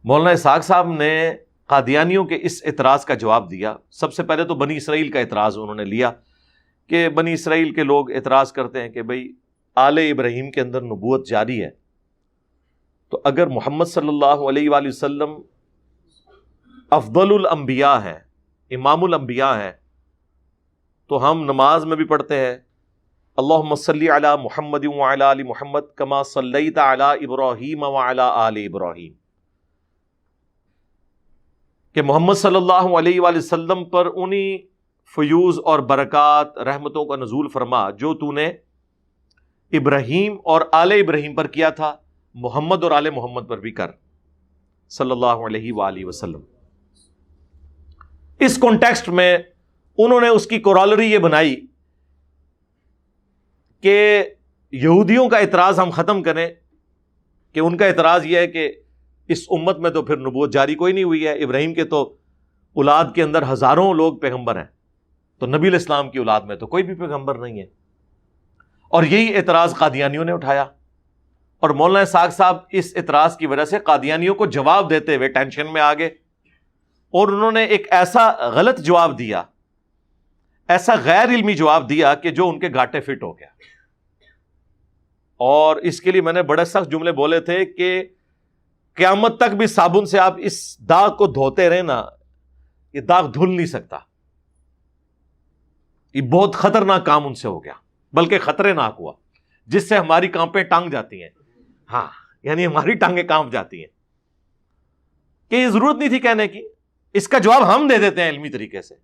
S3: مولانا اسحاق صاحب نے قادیانیوں کے اس اعتراض کا جواب دیا. سب سے پہلے تو بنی اسرائیل کا اعتراض انہوں نے لیا کہ بنی اسرائیل کے لوگ اعتراض کرتے ہیں کہ بھئی آل ابراہیم کے اندر نبوت جاری ہے، تو اگر محمد صلی اللہ علیہ وآلہ وسلم افضل الانبیاء ہے، امام الانبیاء ہے، تو ہم نماز میں بھی پڑھتے ہیں اللہم صلی علی محمد وعلی آل محمد کما صلیت علی ابراہیم وعلی آل ابراہیم، کہ محمد صلی اللہ علیہ وآلہ وسلم پر انہی فیوز اور برکات رحمتوں کا نزول فرما جو تو نے ابراہیم اور آل ابراہیم پر کیا تھا، محمد اور آل محمد پر بھی کر صلی اللہ علیہ وآلہ وسلم. اس کانٹیکسٹ میں انہوں نے اس کی کورالری یہ بنائی کہ یہودیوں کا اعتراض ہم ختم کریں، کہ ان کا اعتراض یہ ہے کہ اس امت میں تو پھر نبوت جاری کوئی نہیں ہوئی ہے، ابراہیم کے تو اولاد کے اندر ہزاروں لوگ پیغمبر ہیں، تو نبی علیہ السلام کی اولاد میں تو کوئی بھی پیغمبر نہیں ہے. اور یہی اعتراض قادیانیوں نے اٹھایا، اور مولانا اسحاق صاحب اس اعتراض کی وجہ سے قادیانیوں کو جواب دیتے ہوئے ٹینشن میں آ گئے، اور انہوں نے ایک ایسا غلط جواب دیا، ایسا غیر علمی جواب دیا کہ جو ان کے گھاٹے فٹ ہو گیا. اور اس کے لیے میں نے بڑے سخت جملے بولے تھے کہ قیامت تک بھی صابن سے آپ اس داغ کو دھوتے رہے نا، یہ داغ دھل نہیں سکتا. یہ بہت خطرناک کام ان سے ہو گیا، بلکہ خطرے ناک ہوا، جس سے ہماری کانپیں ٹانگ جاتی ہیں. ہاں، یعنی ہماری ٹانگیں کانپ جاتی ہیں کہ یہ ضرورت نہیں تھی کہنے کی. اس کا جواب ہم دے دیتے ہیں علمی طریقے سے.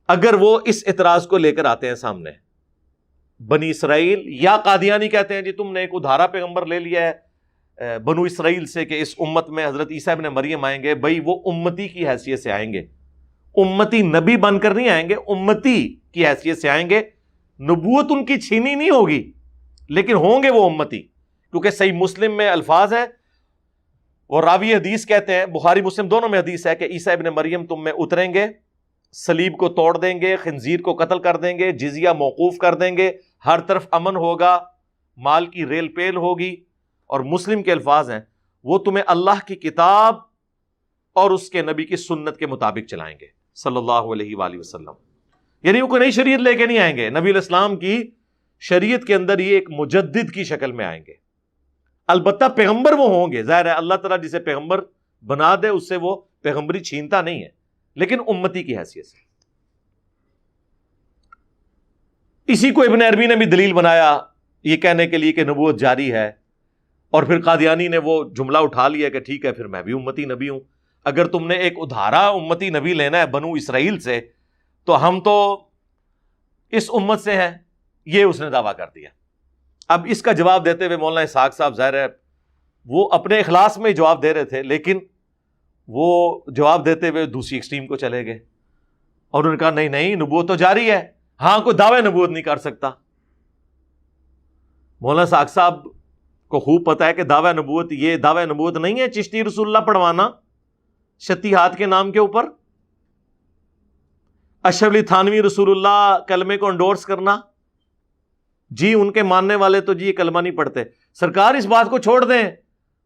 S3: اگر وہ اس اعتراض کو لے کر آتے ہیں سامنے، بنی اسرائیل یا قادیانی کہتے ہیں جی تم نے ایک ادھارا پیغمبر لے لیا ہے بنو اسرائیل سے کہ اس امت میں حضرت عیسیٰ ابن مریم آئیں گے. بھئی وہ امتی کی حیثیت سے آئیں گے، امتی نبی بن کر نہیں آئیں گے، امتی کی حیثیت سے آئیں گے. نبوت ان کی چھینی نہیں ہوگی، لیکن ہوں گے وہ امتی. کیونکہ صحیح مسلم میں الفاظ ہے، وہ راوی حدیث کہتے ہیں، بخاری مسلم دونوں میں حدیث ہے کہ عیسیٰ ابن مریم تم میں اتریں گے، صلیب کو توڑ دیں گے، خنزیر کو قتل کر دیں گے، جزیہ موقوف کر دیں گے، ہر طرف امن ہوگا، مال کی ریل پیل ہوگی. اور مسلم کے الفاظ ہیں وہ تمہیں اللہ کی کتاب اور اس کے نبی کی سنت کے مطابق چلائیں گے صلی اللہ علیہ وآلہ وسلم. یعنی وہ کوئی نئی شریعت لے کے نہیں آئیں گے، نبی علیہ السلام کی شریعت کے اندر یہ ایک مجدد کی شکل میں آئیں گے. البتہ پیغمبر وہ ہوں گے، ظاہر ہے اللہ تعالیٰ جسے پیغمبر بنا دے اس سے وہ پیغمبری چھینتا نہیں ہے، لیکن امتی کی حیثیت سے. اسی کو ابن عربی نے بھی دلیل بنایا یہ کہنے کے لیے کہ نبوت جاری ہے. اور پھر قادیانی نے وہ جملہ اٹھا لیا کہ ٹھیک ہے پھر میں بھی امتی نبی ہوں. اگر تم نے ایک ادھارا امتی نبی لینا ہے بنو اسرائیل سے، تو ہم تو اس امت سے ہیں، یہ اس نے دعویٰ کر دیا. اب اس کا جواب دیتے ہوئے مولانا اسحاق صاحب ظاہر ہے وہ اپنے اخلاص میں جواب دے رہے تھے، لیکن وہ جواب دیتے ہوئے دوسری ایکسٹریم کو چلے گئے، اور انہوں نے کہا نہیں نہیں نبوت تو جاری ہے، ہاں کوئی دعوی نبوت نہیں کر سکتا. مولانا اسحاق صاحب کو خوب پتا ہے کہ دعوی نبوت، یہ دعوی نبوت نہیں ہے چشتی رسول اللہ پڑھوانا شتی ہاتھ کے نام کے اوپر، اشرف علی تھانوی رسول اللہ کلمے کو انڈورس کرنا. جی ان کے ماننے والے تو جی یہ کلمہ نہیں پڑھتے. سرکار اس بات کو چھوڑ دیں،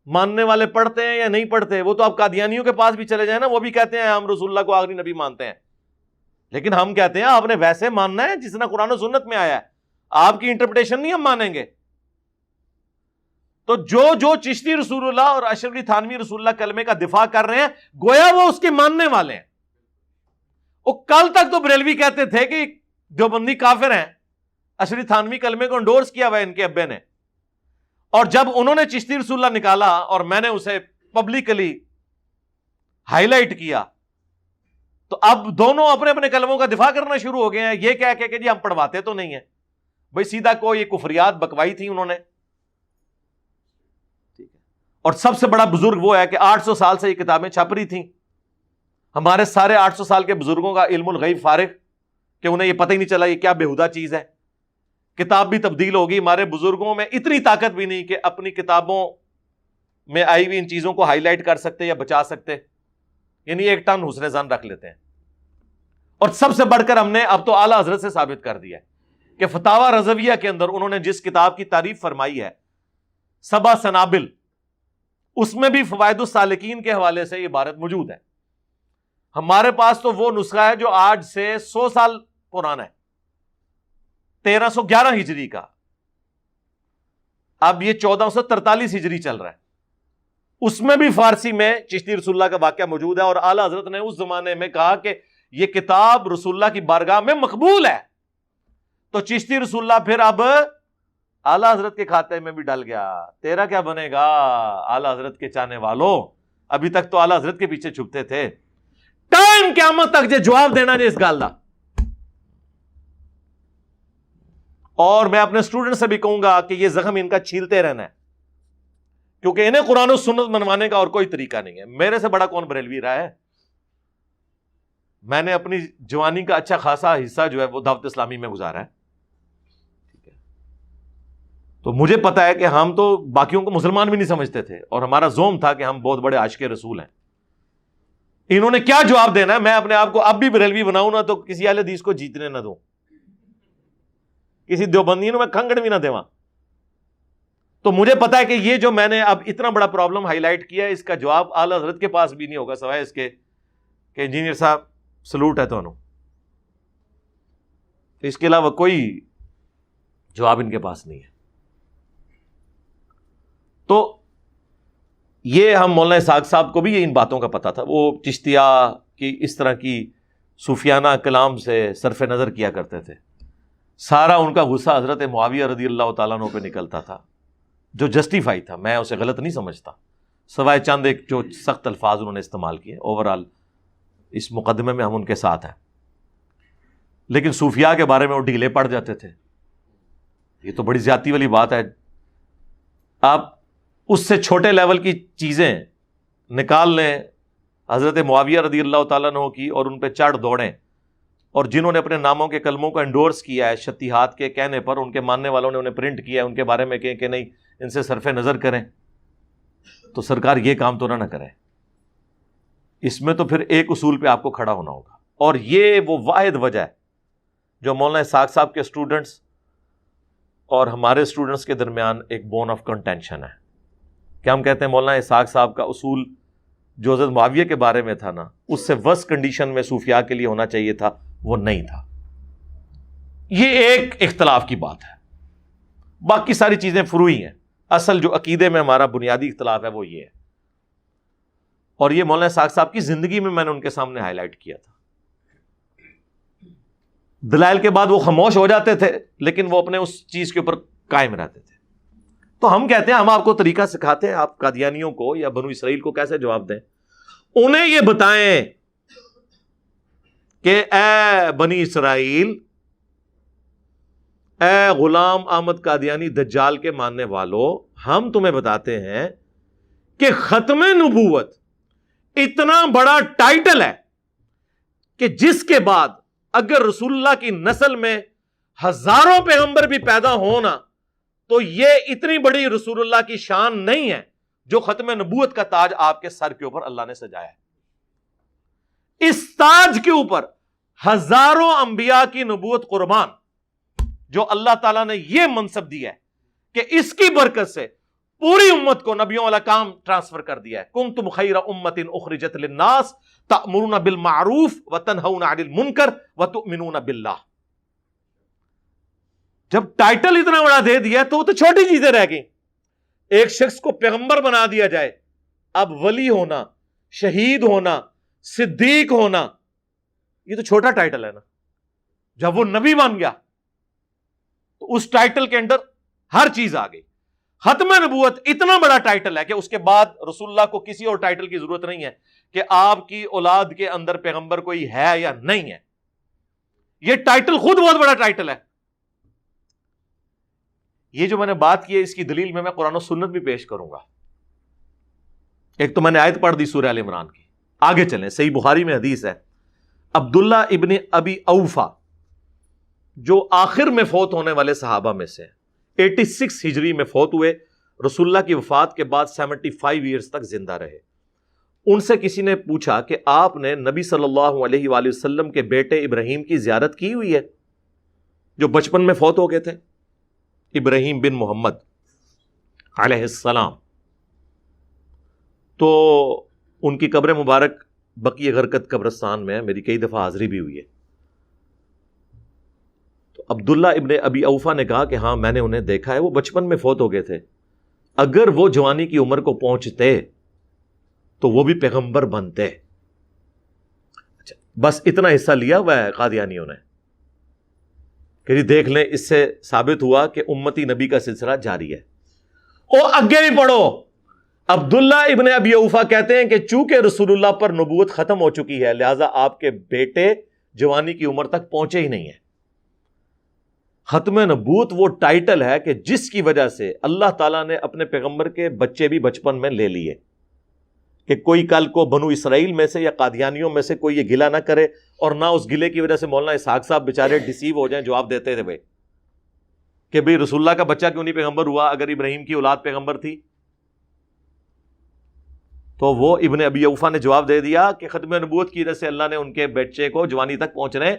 S3: ماننے والے پڑھتے ہیں یا نہیں پڑھتے، وہ تو آپ قادیانیوں کے پاس بھی چلے جائیں نا، وہ بھی کہتے ہیں ہم رسول اللہ کو آخری نبی مانتے ہیں. لیکن ہم کہتے ہیں آپ نے ویسے ماننا ہے جس نے قرآن و سنت میں آیا ہے، آپ کی انٹرپریٹیشن نہیں ہم مانیں گے. تو جو چشتی رسول اللہ اور اشرف علی تھانوی رسول اللہ کلمے کا دفاع کر رہے ہیں گویا وہ اس کے ماننے والے ہیں. وہ کل تک تو بریلوی کہتے تھے کہ دیوبندی کافر ہیں، اشرف علی تھانوی کلمے کو انڈورس کیا ہوا ہے ان کے ابے نے. اور جب انہوں نے چشتی رسول اللہ نکالا اور میں نے اسے پبلکلی ہائی لائٹ کیا، تو اب دونوں اپنے اپنے کلموں کا دفاع کرنا شروع ہو گئے ہیں، یہ کہہ کے کہ جی ہم پڑھواتے تو نہیں ہیں. بھائی سیدھا کوئی یہ کفریات بکوائی تھی انہوں نے. ٹھیک ہے. اور سب سے بڑا بزرگ وہ ہے کہ 800 سال سے یہ کتابیں چھپ رہی تھیں. ہمارے سارے 800 سال کے بزرگوں کا علم الغیب فارغ کہ انہیں یہ پتہ ہی نہیں چلا یہ کیا بےہودہ چیز ہے. کتاب بھی تبدیل ہوگی، ہمارے بزرگوں میں اتنی طاقت بھی نہیں کہ اپنی کتابوں میں آئی ہوئی ان چیزوں کو ہائی لائٹ کر سکتے یا بچا سکتے. یعنی 1 ٹن حسن زن رکھ لیتے ہیں. اور سب سے بڑھ کر ہم نے اب تو اعلیٰ حضرت سے ثابت کر دیا ہے کہ فتاوی رضویہ کے اندر انہوں نے جس کتاب کی تعریف فرمائی ہے 7 سنابل، اس میں بھی فوائد السالکین کے حوالے سے یہ عبارت موجود ہے. ہمارے پاس تو وہ نسخہ ہے جو آج سے 100 سال پرانا ہے، 1311 ہجری کا. اب یہ 1443 ہجری چل رہا ہے. اس میں بھی فارسی میں چشتی رسول اللہ کا واقعہ موجود ہے، اور اعلیٰ حضرت نے اس زمانے میں کہا کہ یہ کتاب رسول اللہ کی بارگاہ میں مقبول ہے. تو چشتی رسول اللہ پھر اب اعلیٰ حضرت کے کھاتے میں بھی ڈل گیا. تیرا کیا بنے گا اعلیٰ حضرت کے چاہنے والوں؟ ابھی تک تو اعلیٰ حضرت کے پیچھے چھپتے تھے. ٹائم قیامت تک جو جواب دینا جی اس گال دا. اور میں اپنے اسٹوڈنٹ سے بھی کہوں گا کہ یہ زخم ان کا چھیلتے رہنا ہے، کیونکہ انہیں قرآن و سنت منوانے کا اور کوئی طریقہ نہیں ہے. میرے سے بڑا کون بریلوی رہا ہے؟ میں نے اپنی جوانی کا اچھا خاصا حصہ جو ہے وہ دعوت اسلامی میں گزارا ہے. ٹھیک ہے، تو مجھے پتا ہے کہ ہم تو باقیوں کو مسلمان بھی نہیں سمجھتے تھے، اور ہمارا زوم تھا کہ ہم بہت بڑے عاشق رسول ہیں. انہوں نے کیا جواب دینا ہے؟ میں اپنے آپ کو اب بھی بریلوی بناؤں نا تو کسی اہل حدیث کو جیتنے نہ دوں، کسی دیوبندی میں کھنگڑ بھی نہ دیواں. تو مجھے پتا ہے کہ یہ جو میں نے اب اتنا بڑا پرابلم ہائی لائٹ کیا ہے، اس کا جواب اعلیٰ حضرت کے پاس بھی نہیں ہوگا سوائے اس کے کہ انجینئر صاحب سلوٹ ہے تو اس کے علاوہ کوئی جواب ان کے پاس نہیں ہے. تو یہ ہم مولانا اسحاق صاحب کو بھی ان باتوں کا پتا تھا. وہ چشتیہ کی اس طرح کی صوفیانہ کلام سے صرف نظر کیا کرتے تھے. سارا ان کا غصہ حضرت معاویہ رضی اللہ تعالیٰ عنہ پہ نکلتا تھا، جو جسٹیفائی تھا. میں اسے غلط نہیں سمجھتا، سوائے چند ایک جو سخت الفاظ انہوں نے استعمال کیے. اوورال اس مقدمے میں ہم ان کے ساتھ ہیں، لیکن صوفیاء کے بارے میں وہ ڈھیلے پڑ جاتے تھے. یہ تو بڑی زیادتی والی بات ہے. آپ اس سے چھوٹے لیول کی چیزیں نکال لیں حضرت معاویہ رضی اللہ تعالیٰ عنہ کی، اور ان پہ چڑھ دوڑیں، اور جنہوں نے اپنے ناموں کے کلموں کو انڈورس کیا ہے شتیہات کے کہنے پر، ان کے ماننے والوں نے انہیں پرنٹ کیا ہے، ان کے بارے میں کہیں کہ نہیں ان سے صرف نظر کریں. تو سرکار یہ کام تو نہ کریں. اس میں تو پھر ایک اصول پہ آپ کو کھڑا ہونا ہوگا، اور یہ وہ واحد وجہ ہے جو مولانا اسحاق صاحب کے اسٹوڈنٹس اور ہمارے اسٹوڈنٹس کے درمیان ایک بون آف کنٹینشن ہے. کیا ہم کہتے ہیں مولانا اسحاق صاحب کا اصول جو حضرت معاویہ کے بارے میں تھا نا، اس سے ورس کنڈیشن میں صوفیاء کے لیے ہونا چاہیے تھا، وہ نہیں تھا. یہ ایک اختلاف کی بات ہے، باقی ساری چیزیں فروعی ہیں. اصل جو عقیدے میں ہمارا بنیادی اختلاف ہے وہ یہ ہے. اور یہ مولانا اسحاق صاحب کی زندگی میں نے ان کے سامنے ہائی لائٹ کیا تھا. دلائل کے بعد وہ خاموش ہو جاتے تھے، لیکن وہ اپنے اس چیز کے اوپر قائم رہتے تھے. تو ہم کہتے ہیں ہم آپ کو طریقہ سکھاتے ہیں، آپ قادیانیوں کو یا بنو اسرائیل کو کیسے جواب دیں. انہیں یہ بتائیں کہ اے بنی اسرائیل، اے غلام احمد قادیانی دجال کے ماننے والوں، ہم تمہیں بتاتے ہیں کہ ختم نبوت اتنا بڑا ٹائٹل ہے کہ جس کے بعد اگر رسول اللہ کی نسل میں ہزاروں پیغمبر بھی پیدا ہونا تو یہ اتنی بڑی رسول اللہ کی شان نہیں ہے جو ختم نبوت کا تاج آپ کے سر کے اوپر اللہ نے سجایا ہے. اس تاج کے اوپر ہزاروں انبیاء کی نبوت قربان، جو اللہ تعالیٰ نے یہ منصب دیا ہے کہ اس کی برکت سے پوری امت کو نبیوں والا کام ٹرانسفر کر دیا ہے. کنتم خیر امت اخرجت للناس تأمرون بالمعروف وتنہون عن المنکر وتؤمنون باللہ. جب ٹائٹل اتنا بڑا دے دیا تو وہ تو چھوٹی چیزیں رہ گئیں. ایک شخص کو پیغمبر بنا دیا جائے، اب ولی ہونا، شہید ہونا، صدیق ہونا، یہ تو چھوٹا ٹائٹل ہے نا. جب وہ نبی بن گیا تو اس ٹائٹل کے اندر ہر چیز آ گئی. ختم نبوت اتنا بڑا ٹائٹل ہے کہ اس کے بعد رسول اللہ کو کسی اور ٹائٹل کی ضرورت نہیں ہے کہ آپ کی اولاد کے اندر پیغمبر کوئی ہے یا نہیں ہے. یہ ٹائٹل خود بہت بڑا ٹائٹل ہے. یہ جو میں نے بات کی ہے اس کی دلیل میں قرآن و سنت بھی پیش کروں گا. ایک تو میں نے آیت پڑھ دی سورہ ال عمران کی. آگے چلیں، صحیح بخاری میں حدیث ہے، عبداللہ ابن ابی اوفا جو آخر میں فوت ہونے والے صحابہ میں سے 86 ہجری میں فوت ہوئے، رسول اللہ کی وفات کے بعد 75 ایئرز تک زندہ رہے. ان سے کسی نے پوچھا کہ آپ نے نبی صلی اللہ علیہ وآلہ وسلم کے بیٹے ابراہیم کی زیارت کی ہوئی ہے جو بچپن میں فوت ہو گئے تھے؟ ابراہیم بن محمد علیہ السلام. تو ان کی قبر مبارک بقیع غرقد قبرستان میں ہے، میری کئی دفعہ حاضری بھی ہوئی ہے. تو عبداللہ ابن ابی اوفا نے کہا کہ ہاں میں نے انہیں دیکھا ہے، وہ بچپن میں فوت ہو گئے تھے. اگر وہ جوانی کی عمر کو پہنچتے تو وہ بھی پیغمبر بنتے. اچھا، بس اتنا حصہ لیا ہوا ہے قادیانیوں نے کہ جی دیکھ لیں، اس سے ثابت ہوا کہ امتی نبی کا سلسلہ جاری ہے. اور آگے بھی پڑھو، عبداللہ ابن ابی اوفا کہتے ہیں کہ چونکہ رسول اللہ پر نبوت ختم ہو چکی ہے لہذا آپ کے بیٹے جوانی کی عمر تک پہنچے ہی نہیں ہیں. ختم نبوت وہ ٹائٹل ہے کہ جس کی وجہ سے اللہ تعالیٰ نے اپنے پیغمبر کے بچے بھی بچپن میں لے لیے کہ کوئی کل کو بنو اسرائیل میں سے یا قادیانیوں میں سے کوئی یہ گلہ نہ کرے، اور نہ اس گلے کی وجہ سے مولانا اسحاق صاحب بیچارے ڈیسیو ہو جائیں. جواب دیتے تھے بھائی کہ بھئی رسول اللہ کا بچہ کیوں نہیں پیغمبر ہوا اگر ابراہیم کی اولاد پیغمبر تھی؟ تو وہ ابن ابی اوفا نے جواب دے دیا کہ ختم نبوت کی وجہ سے اللہ نے ان کے بچے کو جوانی تک پہنچنے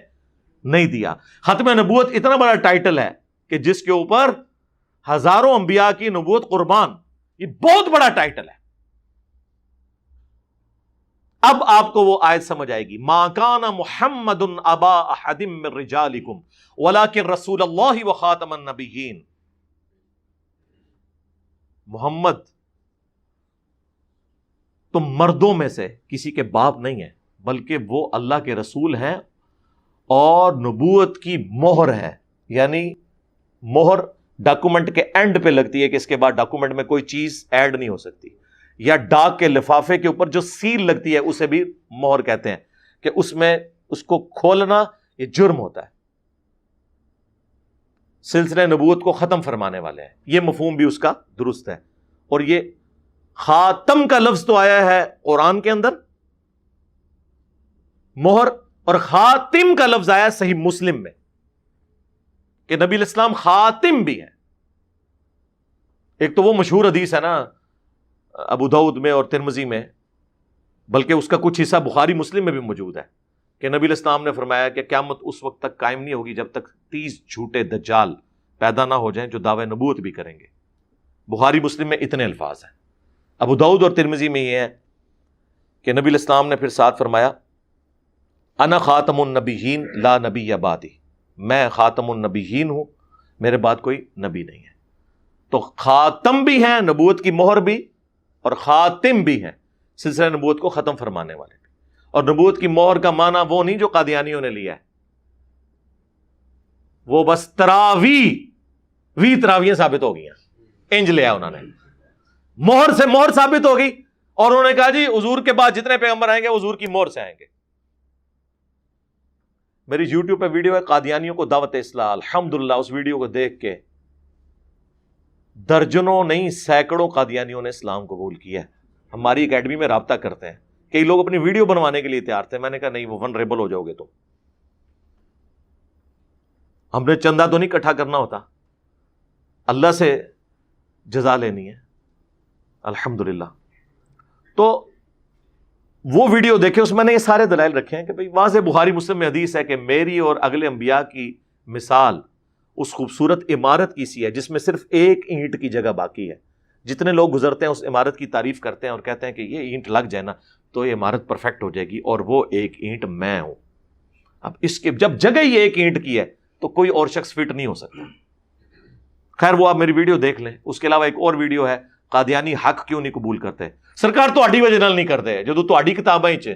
S3: نہیں دیا. ختم نبوت اتنا بڑا ٹائٹل ہے کہ جس کے اوپر ہزاروں انبیاء کی نبوت قربان، یہ بہت بڑا ٹائٹل ہے. اب آپ کو وہ آیت سمجھ آئے گی، ما کان محمد ابا احد من رجالکم ولکن رسول اللہ وخاتم النبیین. محمد تم مردوں میں سے کسی کے باپ نہیں ہیں بلکہ وہ اللہ کے رسول ہیں اور نبوت کی مہر ہے. یعنی مہر ڈاکومنٹ کے اینڈ پہ لگتی ہے کہ اس کے بعد ڈاکومنٹ میں کوئی چیز ایڈ نہیں ہو سکتی، یا ڈاک کے لفافے کے اوپر جو سیل لگتی ہے اسے بھی مہر کہتے ہیں کہ اس میں اس کو کھولنا یہ جرم ہوتا ہے. سلسلہ نبوت کو ختم فرمانے والے ہیں، یہ مفہوم بھی اس کا درست ہے. اور یہ خاتم کا لفظ تو آیا ہے قرآن کے اندر مہر، اور خاتم کا لفظ آیا صحیح مسلم میں کہ نبی الاسلام خاتم بھی ہیں. ایک تو وہ مشہور حدیث ہے نا ابو داؤد میں اور ترمذی میں، بلکہ اس کا کچھ حصہ بخاری مسلم میں بھی موجود ہے کہ نبی الاسلام نے فرمایا کہ قیامت اس وقت تک قائم نہیں ہوگی جب تک 30 جھوٹے دجال پیدا نہ ہو جائیں جو دعوے نبوت بھی کریں گے. بخاری مسلم میں اتنے الفاظ ہیں. ابو داؤد اور ترمذی میں یہ ہے کہ نبی الاسلام نے پھر ساتھ فرمایا انا خاتم النبیین لا نبی بعدی، میں خاتم النبیین ہوں، میرے بعد کوئی نبی نہیں ہے. تو خاتم بھی ہیں، نبوت کی مہر بھی، اور خاتم بھی ہیں، سلسلہ نبوت کو ختم فرمانے والے بھی. اور نبوت کی مہر کا معنی وہ نہیں جو قادیانیوں نے لیا ہے، وہ بس تراویاں ثابت ہو گئی ہیں، انج لیا انہوں نے، مہر سے مہر ثابت ہو گئی، اور انہوں نے کہا جی حضور کے بعد جتنے پیغمبر آئیں گے حضور کی مہر سے آئیں گے. میری یوٹیوب پہ ویڈیو ہے قادیانیوں کو دعوت اصلاح، الحمدللہ اس ویڈیو کو دیکھ کے درجنوں نہیں سینکڑوں قادیانیوں نے اسلام قبول کیا ہے. ہماری اکیڈمی میں رابطہ کرتے ہیں، کئی لوگ اپنی ویڈیو بنوانے کے لیے تیار تھے، میں نے کہا نہیں وہ ونریبل ہو جاؤ گے. تو ہم نے چندہ تو نہیں اکٹھا کرنا ہوتا، اللہ سے جزا لینی ہے الحمدللہ. تو وہ ویڈیو دیکھے، اس میں نے یہ سارے دلائل رکھے ہیں کہ بھئی واضح بخاری مسلم میں حدیث ہے کہ میری اور اگلے انبیاء کی مثال اس خوبصورت عمارت کی سی ہے جس میں صرف ایک اینٹ کی جگہ باقی ہے. جتنے لوگ گزرتے ہیں اس عمارت کی تعریف کرتے ہیں اور کہتے ہیں کہ یہ اینٹ لگ جائے نا تو یہ عمارت پرفیکٹ ہو جائے گی، اور وہ ایک اینٹ میں ہوں. اب اس کے جب جگہ ہی ایک اینٹ کی ہے تو کوئی اور شخص فٹ نہیں ہو سکتا. خیر وہ آپ میری ویڈیو دیکھ لیں. اس کے علاوہ ایک اور ویڈیو ہے قادیانی حق کیوں نہیں قبول کرتے. سرکار تہاڈی وجہ نال نہیں کرتے جدو تہاڈی کتاباں وچ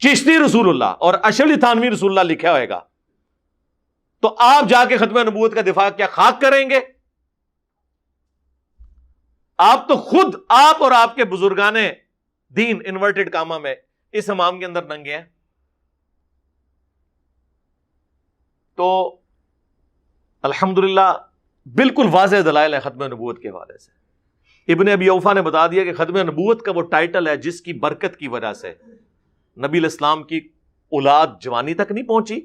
S3: چشتی رسول اللہ اور اشرفی تھانوی رسول اللہ لکھا ہوئے گا تو آپ جا کے ختم نبوت کا دفاع کیا خاک کریں گے؟ آپ تو خود آپ اور آپ کے بزرگان دین انورٹڈ کاما میں اس امام کے اندر ننگے ہیں. تو الحمدللہ بالکل واضح دلائل ہے ختم نبوت کے حوالے سے. ابن ابی اوفا نے بتا دیا کہ ختم نبوت کا وہ ٹائٹل ہے جس کی برکت کی وجہ سے نبی الاسلام کی اولاد جوانی تک نہیں پہنچی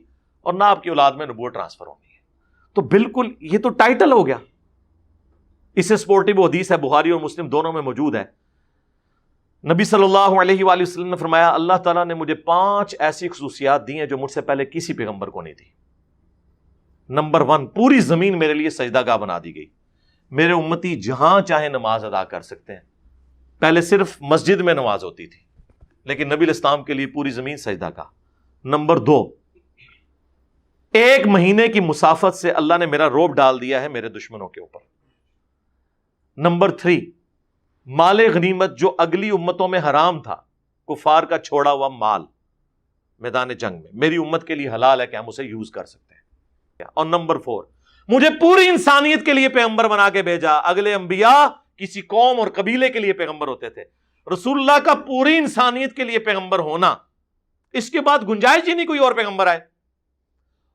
S3: اور نہ آپ کی اولاد میں نبوت ٹرانسفر ہونی ہے. تو بالکل یہ تو ٹائٹل ہو گیا. اس سے سپورٹیو حدیث ہے، بخاری اور مسلم دونوں میں موجود ہے نبی صلی اللہ علیہ وآلہ وسلم نے فرمایا اللہ تعالیٰ نے مجھے 5 ایسی خصوصیات دی ہیں جو مجھ سے پہلے کسی پیغمبر کو نہیں دی. نمبر 1، پوری زمین میرے لیے سجدہ گاہ بنا دی گئی. میرے امتی جہاں چاہے نماز ادا کر سکتے ہیں. پہلے صرف مسجد میں نماز ہوتی تھی، لیکن نبی الاسلام کے لیے پوری زمین سجدہ گاہ. نمبر 2، 1 مہینے کی مسافت سے اللہ نے میرا روب ڈال دیا ہے میرے دشمنوں کے اوپر. نمبر 3، مال غنیمت جو اگلی امتوں میں حرام تھا، کفار کا چھوڑا ہوا مال میدان جنگ میں، میری امت کے لیے حلال ہے کہ ہم اسے یوز کر سکتے ہیں. اور نمبر 4، مجھے پوری انسانیت کے لیے پیغمبر بنا کے بھیجا. اگلے انبیاء کسی قوم اور قبیلے کے لیے پیغمبر ہوتے تھے، رسول اللہ کا پوری انسانیت کے لیے پیغمبر ہونا، اس کے بعد گنجائش ہی نہیں کوئی اور پیغمبر آئے،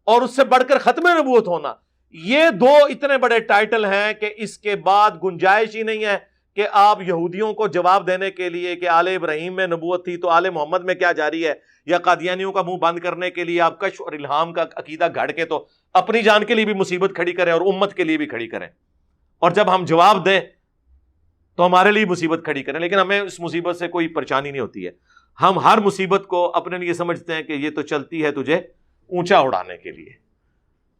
S3: اور اس سے بڑھ کر ختم نبوت ہونا. یہ 2 اتنے بڑے ٹائٹل ہیں کہ اس کے بعد گنجائش ہی نہیں ہے کہ آپ یہودیوں کو جواب دینے کے لیے کہ آل ابراہیم میں نبوت تھی تو آل محمد میں کیا جاری ہے، یا قادیانیوں کا منہ بند کرنے کے لیے آپ کشف اور الہام کا عقیدہ گھڑ کے تو اپنی جان کے لیے بھی مصیبت کھڑی کریں اور امت کے لیے بھی کھڑی کریں، اور جب ہم جواب دیں تو ہمارے لیے مصیبت کھڑی کریں. لیکن ہمیں اس مصیبت سے کوئی پریشانی نہیں ہوتی ہے. ہم ہر مصیبت کو اپنے لیے سمجھتے ہیں کہ یہ تو چلتی ہے تجھے اونچا اڑانے کے لیے.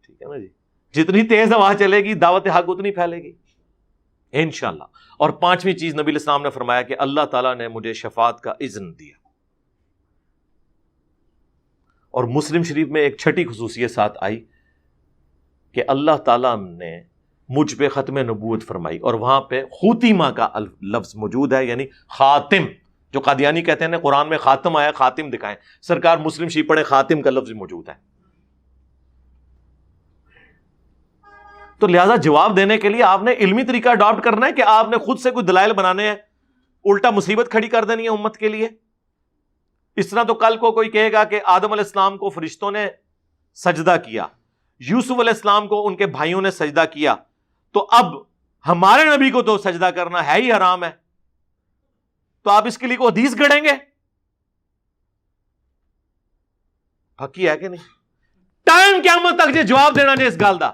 S3: ٹھیک ہے نا جی، جتنی تیز ہوا چلے گی دعوت حق اتنی پھیلے گی انشاءاللہ. اور 5ویں چیز نبی علیہ السلام نے فرمایا کہ اللہ تعالیٰ نے مجھے شفاعت کا اذن دیا. اور مسلم شریف میں ایک 6ٹھی خصوصیت ساتھ آئی کہ اللہ تعالیٰ نے مجھ پہ ختم نبوت فرمائی، اور وہاں پہ خوتیمہ کا لفظ موجود ہے، یعنی خاتم، جو قادیانی کہتے ہیں نا قرآن میں خاتم آیا، خاتم دکھائیں، سرکار مسلم شریف پڑھے خاتم کا لفظ موجود ہے. تو لہذا جواب دینے کے لیے آپ نے علمی طریقہ اڈاپٹ کرنا ہے کہ آپ نے خود سے کوئی دلائل بنانے ہیں، الٹا مصیبت کھڑی کر دینی ہے امت کے لیے. اس طرح تو کل کو کوئی کہے گا کہ آدم علیہ السلام کو فرشتوں نے سجدہ کیا، یوسف علیہ السلام کو ان کے بھائیوں نے سجدہ کیا، تو اب ہمارے نبی کو تو سجدہ کرنا ہے ہی حرام ہے، تو آپ اس کے لیے کوئی حدیث گھڑیں گے؟ حقی ہے کہ نہیں؟ ٹائم قیامت تک یہ جواب دینا نہیں اس گل دا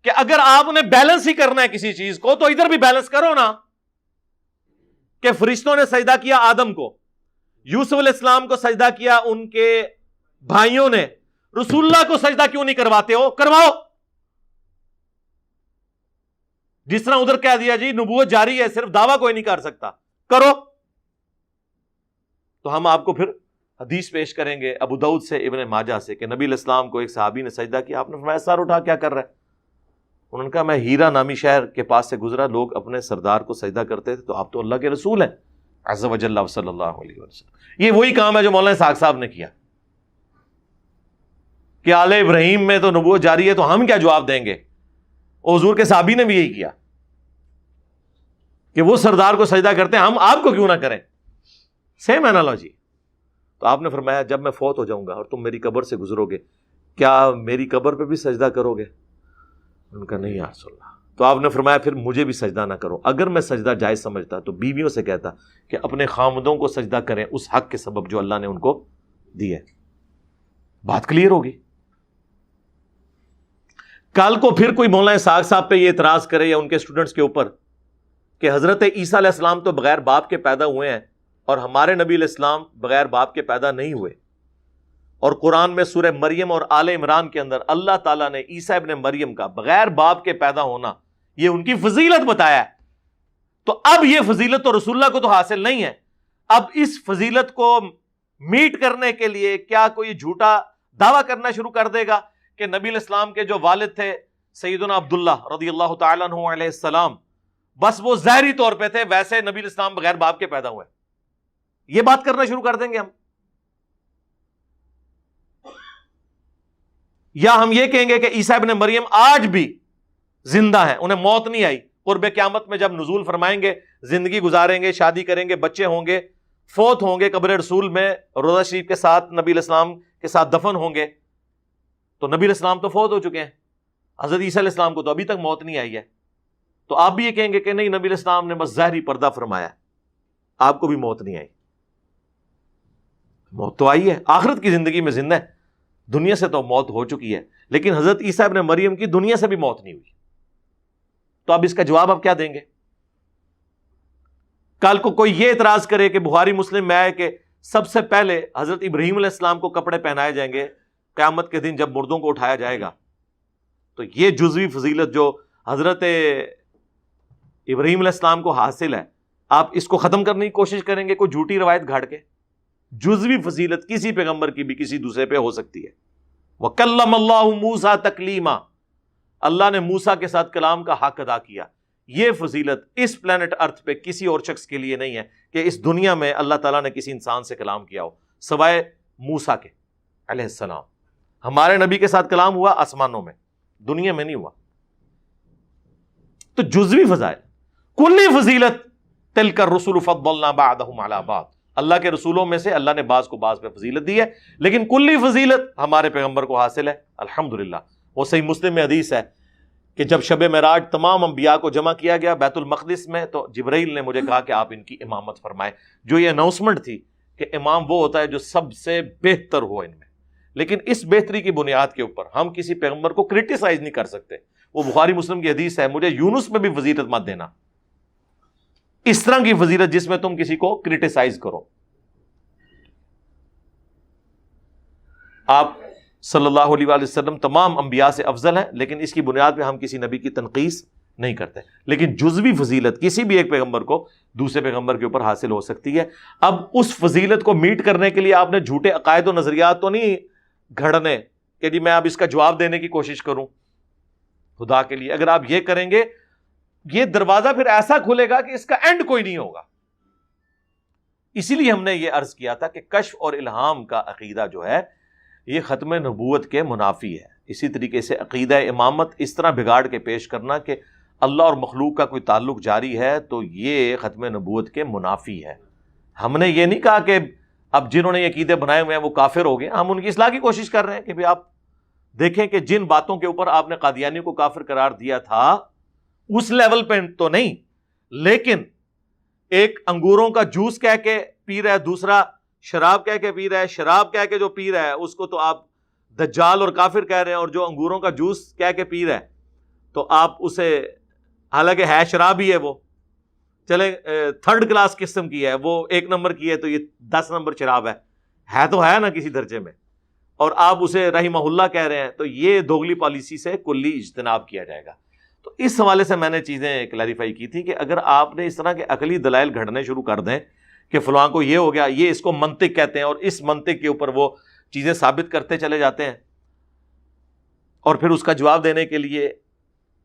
S3: کہ اگر آپ نے بیلنس ہی کرنا ہے کسی چیز کو تو ادھر بھی بیلنس کرو نا، کہ فرشتوں نے سجدہ کیا آدم کو، یوسف علیہ السلام کو سجدہ کیا ان کے بھائیوں نے، رسول اللہ کو سجدہ کیوں نہیں کرواتے ہو؟ کرواؤ. جس طرح ادھر کہہ دیا جی نبوت جاری ہے صرف دعویٰ کوئی نہیں کر سکتا، کرو. تو ہم آپ کو پھر حدیث پیش کریں گے ابو داؤد سے، ابن ماجہ سے، کہ نبی علیہ السلام کو ایک صحابی نے سجدہ کیا، آپ نے فرمایا سر اٹھا کیا کر رہا ہے؟ انہوں نے کہا میں ہیرا نامی شہر کے پاس سے گزرا، لوگ اپنے سردار کو سجدہ کرتے تھے، تو آپ تو اللہ کے رسول ہیں عز و جل صلی اللہ علیہ وسلم. یہ وہی کام ہے جو مولانا اسحاق صاحب نے کیا کہ آل ابراہیم میں تو نبوت جاری ہے تو ہم کیا جواب دیں گے. حضور کے صحابی نے بھی یہی کیا کہ وہ سردار کو سجدہ کرتے ہیں، ہم آپ کو کیوں نہ کریں. Same analogy. تو آپ نے فرمایا جب میں فوت ہو جاؤں گا اور تم میری قبر سے گزرو گے کیا میری قبر پہ بھی سجدہ کرو گے؟ ان کا نہیں یا رسول اللہ. تو آپ نے فرمایا پھر مجھے بھی سجدہ نہ کرو. اگر میں سجدہ جائز سمجھتا تو بیویوں سے کہتا کہ اپنے خامدوں کو سجدہ کریں اس حق کے سبب جو اللہ نے ان کو دی ہے. بات کلیئر ہوگی. کل کو پھر کوئی مولانا اسحاق صاحب پہ یہ اعتراض کرے یا ان کے اسٹوڈنٹس کے اوپر کہ حضرت عیسیٰ علیہ السلام تو بغیر باپ کے پیدا ہوئے ہیں اور ہمارے نبی علیہ السلام بغیر باپ کے پیدا نہیں ہوئے، اور قرآن میں سورہ مریم اور آل عمران کے اندر اللہ تعالیٰ نے عیسیٰ ابن مریم کا بغیر باپ کے پیدا ہونا یہ ان کی فضیلت بتایا ہے. تو اب یہ فضیلت تو رسول اللہ کو تو حاصل نہیں ہے. اب اس فضیلت کو میٹ کرنے کے لیے کیا کوئی جھوٹا دعویٰ کرنا شروع کر دے گا کہ نبی علیہ السلام کے جو والد تھے سیدنا عبداللہ رضی اللہ تعالیٰ عنہ علیہ السلام بس وہ ظاہری طور پہ تھے، ویسے نبی علیہ السلام بغیر باپ کے پیدا ہوئے، یہ بات کرنا شروع کر دیں گے ہم. یا ہم یہ کہیں گے کہ عیسیٰ ابن مریم آج بھی زندہ ہیں، انہیں موت نہیں آئی، قرب قیامت میں جب نزول فرمائیں گے زندگی گزاریں گے، شادی کریں گے، بچے ہوں گے، فوت ہوں گے قبر رسول میں روضہ شریف کے ساتھ نبی علیہ السلام کے ساتھ دفن ہوں گے. تو نبی علیہ السلام تو فوت ہو چکے ہیں، حضرت عیسیٰ علیہ السلام کو تو ابھی تک موت نہیں آئی ہے. تو آپ بھی یہ کہیں گے کہ نہیں نبی علیہ السلام نے بس ظاہری پردہ فرمایا، آپ کو بھی موت نہیں آئی. موت تو آئی ہے، آخرت کی زندگی میں زندہ ہے، دنیا سے تو موت ہو چکی ہے، لیکن حضرت عیسیٰ ابن مریم کی دنیا سے بھی موت نہیں ہوئی. تو اب اس کا جواب آپ کیا دیں گے؟ کل کو کوئی یہ اعتراض کرے کہ بخاری مسلم میں ہے کہ سب سے پہلے حضرت ابراہیم علیہ السلام کو کپڑے پہنائے جائیں گے قیامت کے دن جب مردوں کو اٹھایا جائے گا، تو یہ جزوی فضیلت جو حضرت ابراہیم علیہ السلام کو حاصل ہے، آپ اس کو ختم کرنے کی کوشش کریں گے کوئی جھوٹی روایت گھاڑ کے؟ جزوی فضیلت کسی پیغمبر کی بھی کسی دوسرے پہ ہو سکتی ہے۔ وَكَلَّمَ اللَّهُ مُوسَىٰ تَكْلِيمًا، اللہ نے موسیٰ کے ساتھ کلام کا حق ادا کیا۔ یہ فضیلت اس پلانٹ ارتھ پہ کسی اور شخص کے لیے نہیں ہے کہ اس دنیا میں اللہ تعالیٰ نے کسی انسان سے کلام کیا ہو سوائے موسیٰ کے علیہ السلام۔ ہمارے نبی کے ساتھ کلام ہوا آسمانوں میں، دنیا میں نہیں ہوا۔ تو جزوی فضائل، کلی فضیلت تلک الرسل فضلنا بعضهم علی بعض، اللہ کے رسولوں میں سے اللہ نے بعض کو بعض پہ فضیلت دی ہے، لیکن کلی فضیلت ہمارے پیغمبر کو حاصل ہے الحمدللہ۔ وہ صحیح مسلم میں حدیث ہے کہ جب شب معراج تمام انبیاء کو جمع کیا گیا بیت المقدس میں، تو جبرائیل نے مجھے کہا کہ آپ ان کی امامت فرمائیں۔ جو یہ اناؤنسمنٹ تھی کہ امام وہ ہوتا ہے جو سب سے بہتر ہو ان میں، لیکن اس بہتری کی بنیاد کے اوپر ہم کسی پیغمبر کو کرٹیسائز نہیں کر سکتے۔ وہ بخاری مسلم کی حدیث ہے، مجھے یونس میں بھی فضیلت مت دینا، اس طرح کی فضیلت جس میں تم کسی کو کرٹیسائز کرو۔ آپ صلی اللہ علیہ وآلہ وسلم تمام انبیاء سے افضل ہیں، لیکن اس کی بنیاد پہ ہم کسی نبی کی تنقیص نہیں کرتے، لیکن جزوی فضیلت کسی بھی ایک پیغمبر کو دوسرے پیغمبر کے اوپر حاصل ہو سکتی ہے۔ اب اس فضیلت کو میٹ کرنے کے لیے آپ نے جھوٹے عقائد و نظریات تو نہیں گھڑنے کہ جی میں اب اس کا جواب دینے کی کوشش کروں۔ خدا کے لیے اگر آپ یہ کریں گے، یہ دروازہ پھر ایسا کھلے گا کہ اس کا اینڈ کوئی نہیں ہوگا۔ اسی لیے ہم نے یہ عرض کیا تھا کہ کشف اور الہام کا عقیدہ جو ہے یہ ختم نبوت کے منافی ہے۔ اسی طریقے سے عقیدہ امامت اس طرح بگاڑ کے پیش کرنا کہ اللہ اور مخلوق کا کوئی تعلق جاری ہے، تو یہ ختم نبوت کے منافی ہے۔ ہم نے یہ نہیں کہا کہ اب جنہوں نے یہ عقیدے بنائے ہوئے ہیں وہ کافر ہو گئے، ہم ان کی اصلاح کی کوشش کر رہے ہیں کہ بھی آپ دیکھیں کہ جن باتوں کے اوپر آپ نے قادیانیوں کو کافر قرار دیا تھا اس لیول پہ تو نہیں، لیکن ایک انگوروں کا جوس کہہ کے پی رہا ہے، دوسرا شراب کہہ کے پی رہا ہے، شراب کہہ کے جو پی رہا ہے اس کو تو آپ دجال اور کافر کہہ رہے ہیں، اور جو انگوروں کا جوس کہہ کے پی رہا ہے تو آپ اسے، حالانکہ ہے شراب ہی ہے، وہ چلے تھرڈ کلاس قسم کی ہے، وہ 1 نمبر کی ہے تو یہ 10 نمبر شراب ہے تو ہے نا کسی درجے میں، اور آپ اسے رحمہ اللہ کہہ رہے ہیں، تو یہ دوغلی پالیسی سے کلی اجتناب کیا جائے گا۔ تو اس حوالے سے میں نے چیزیں کلیریفائی کی تھی کہ اگر آپ نے اس طرح کے عقلی دلائل گھڑنے شروع کر دیں کہ فلاں کو یہ ہو گیا، یہ اس کو منطق کہتے ہیں، اور اس منطق کے اوپر وہ چیزیں ثابت کرتے چلے جاتے ہیں، اور پھر اس کا جواب دینے کے لیے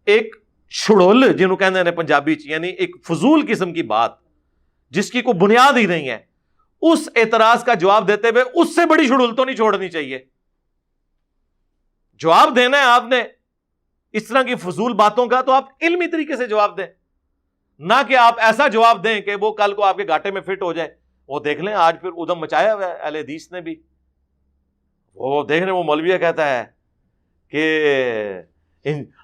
S3: ایک شڑول جنہوں کہتے ہیں پنجابی یعنی ایک فضول قسم کی بات جس کی کوئی بنیاد ہی نہیں ہے، اس اعتراض کا جواب دیتے ہوئے اس سے بڑی شڑول تو نہیں چھوڑنی چاہیے۔ جواب دینا ہے آپ نے اس طرح کی فضول باتوں کا تو آپ علمی طریقے سے جواب دیں، نہ کہ آپ ایسا جواب دیں کہ وہ کل کو آپ کے گھاٹے میں فٹ ہو جائے۔ وہ دیکھ لیں آج پھر ادھم مچایا ہوا ہے اہل حدیث نے بھی، وہ دیکھ لیں وہ مولویہ کہتا ہے کہ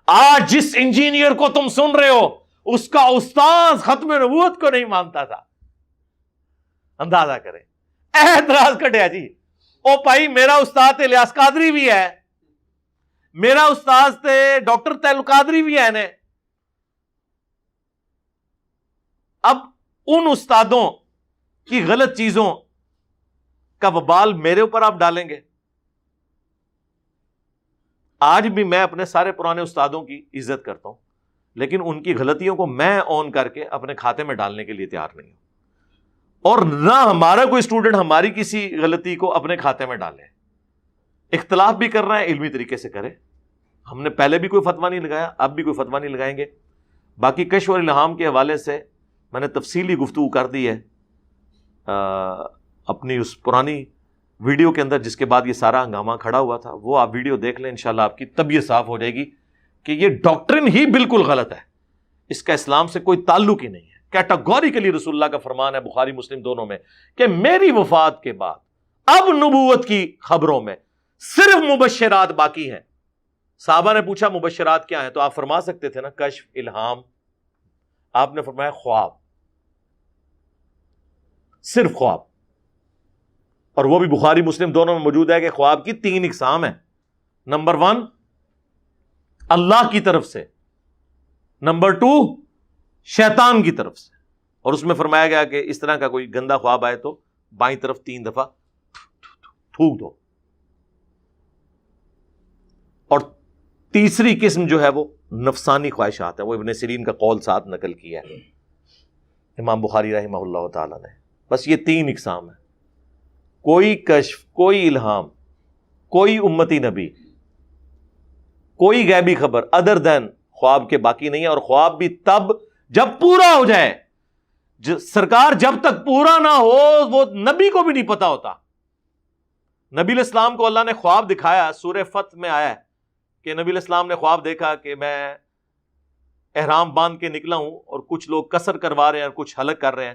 S3: آج جس انجینئر کو تم سن رہے ہو اس کا استاذ ختم نبوت کو نہیں مانتا تھا۔ اندازہ کریں، اعتراض کٹیا جی، او بھائی میرا استاد الیاس قادری بھی ہے، میرا استاد تے ڈاکٹر تیل قادری بھی ہے نے۔ اب ان استادوں کی غلط چیزوں کا وبال میرے اوپر آپ ڈالیں گے؟ آج بھی میں اپنے سارے پرانے استادوں کی عزت کرتا ہوں، لیکن ان کی غلطیوں کو میں اون کر کے اپنے کھاتے میں ڈالنے کے لیے تیار نہیں ہوں، اور نہ ہمارا کوئی اسٹوڈنٹ ہماری کسی غلطی کو اپنے کھاتے میں ڈالے۔ اختلاف بھی کر رہا ہے علمی طریقے سے کرے، ہم نے پہلے بھی کوئی فتویٰ نہیں لگایا، اب بھی کوئی فتویٰ نہیں لگائیں گے۔ باقی کشف اور الہام کے حوالے سے میں نے تفصیلی گفتگو کر دی ہے اپنی اس پرانی ویڈیو کے اندر، جس کے بعد یہ سارا ہنگامہ کھڑا ہوا تھا، وہ آپ ویڈیو دیکھ لیں، انشاءاللہ آپ کی طبیعت صاف ہو جائے گی کہ یہ ڈاکٹرن ہی بالکل غلط ہے، اس کا اسلام سے کوئی تعلق ہی نہیں ہے۔ کیٹاگوریکلی رسول اللہ کا فرمان ہے بخاری مسلم دونوں میں کہ میری وفات کے بعد اب نبوت کی خبروں میں صرف مبشرات باقی ہیں۔ صحابہ نے پوچھا مبشرات کیا ہیں؟ تو آپ فرما سکتے تھے نا کشف، الہام، آپ نے فرمایا خواب، صرف خواب، اور وہ بھی بخاری مسلم دونوں میں موجود ہے کہ خواب کی 3 اقسام ہیں۔ نمبر 1 اللہ کی طرف سے، نمبر 2 شیطان کی طرف سے، اور اس میں فرمایا گیا کہ اس طرح کا کوئی گندا خواب آئے تو بائیں طرف 3 دفعہ تھوک دو. اور تیسری قسم جو ہے وہ نفسانی خواہشات ہے. وہ ابن سیرین کا قول ساتھ نقل کیا ہے امام بخاری رحمہ اللہ تعالی نے. بس یہ 3 اقسام ہیں. کوئی کشف، کوئی الہام، کوئی امتی نبی، کوئی غیبی خبر ادر دین خواب کے باقی نہیں ہے. اور خواب بھی تب جب پورا ہو جائے. سرکار جب تک پورا نہ ہو وہ نبی کو بھی نہیں پتا ہوتا. نبی علیہ السلام کو اللہ نے خواب دکھایا. سورہ فتح میں آیا ہے کہ نبی علیہ السلام نے خواب دیکھا کہ میں احرام باندھ کے نکلا ہوں اور کچھ لوگ قصر کروا رہے ہیں اور کچھ حلق کر رہے ہیں.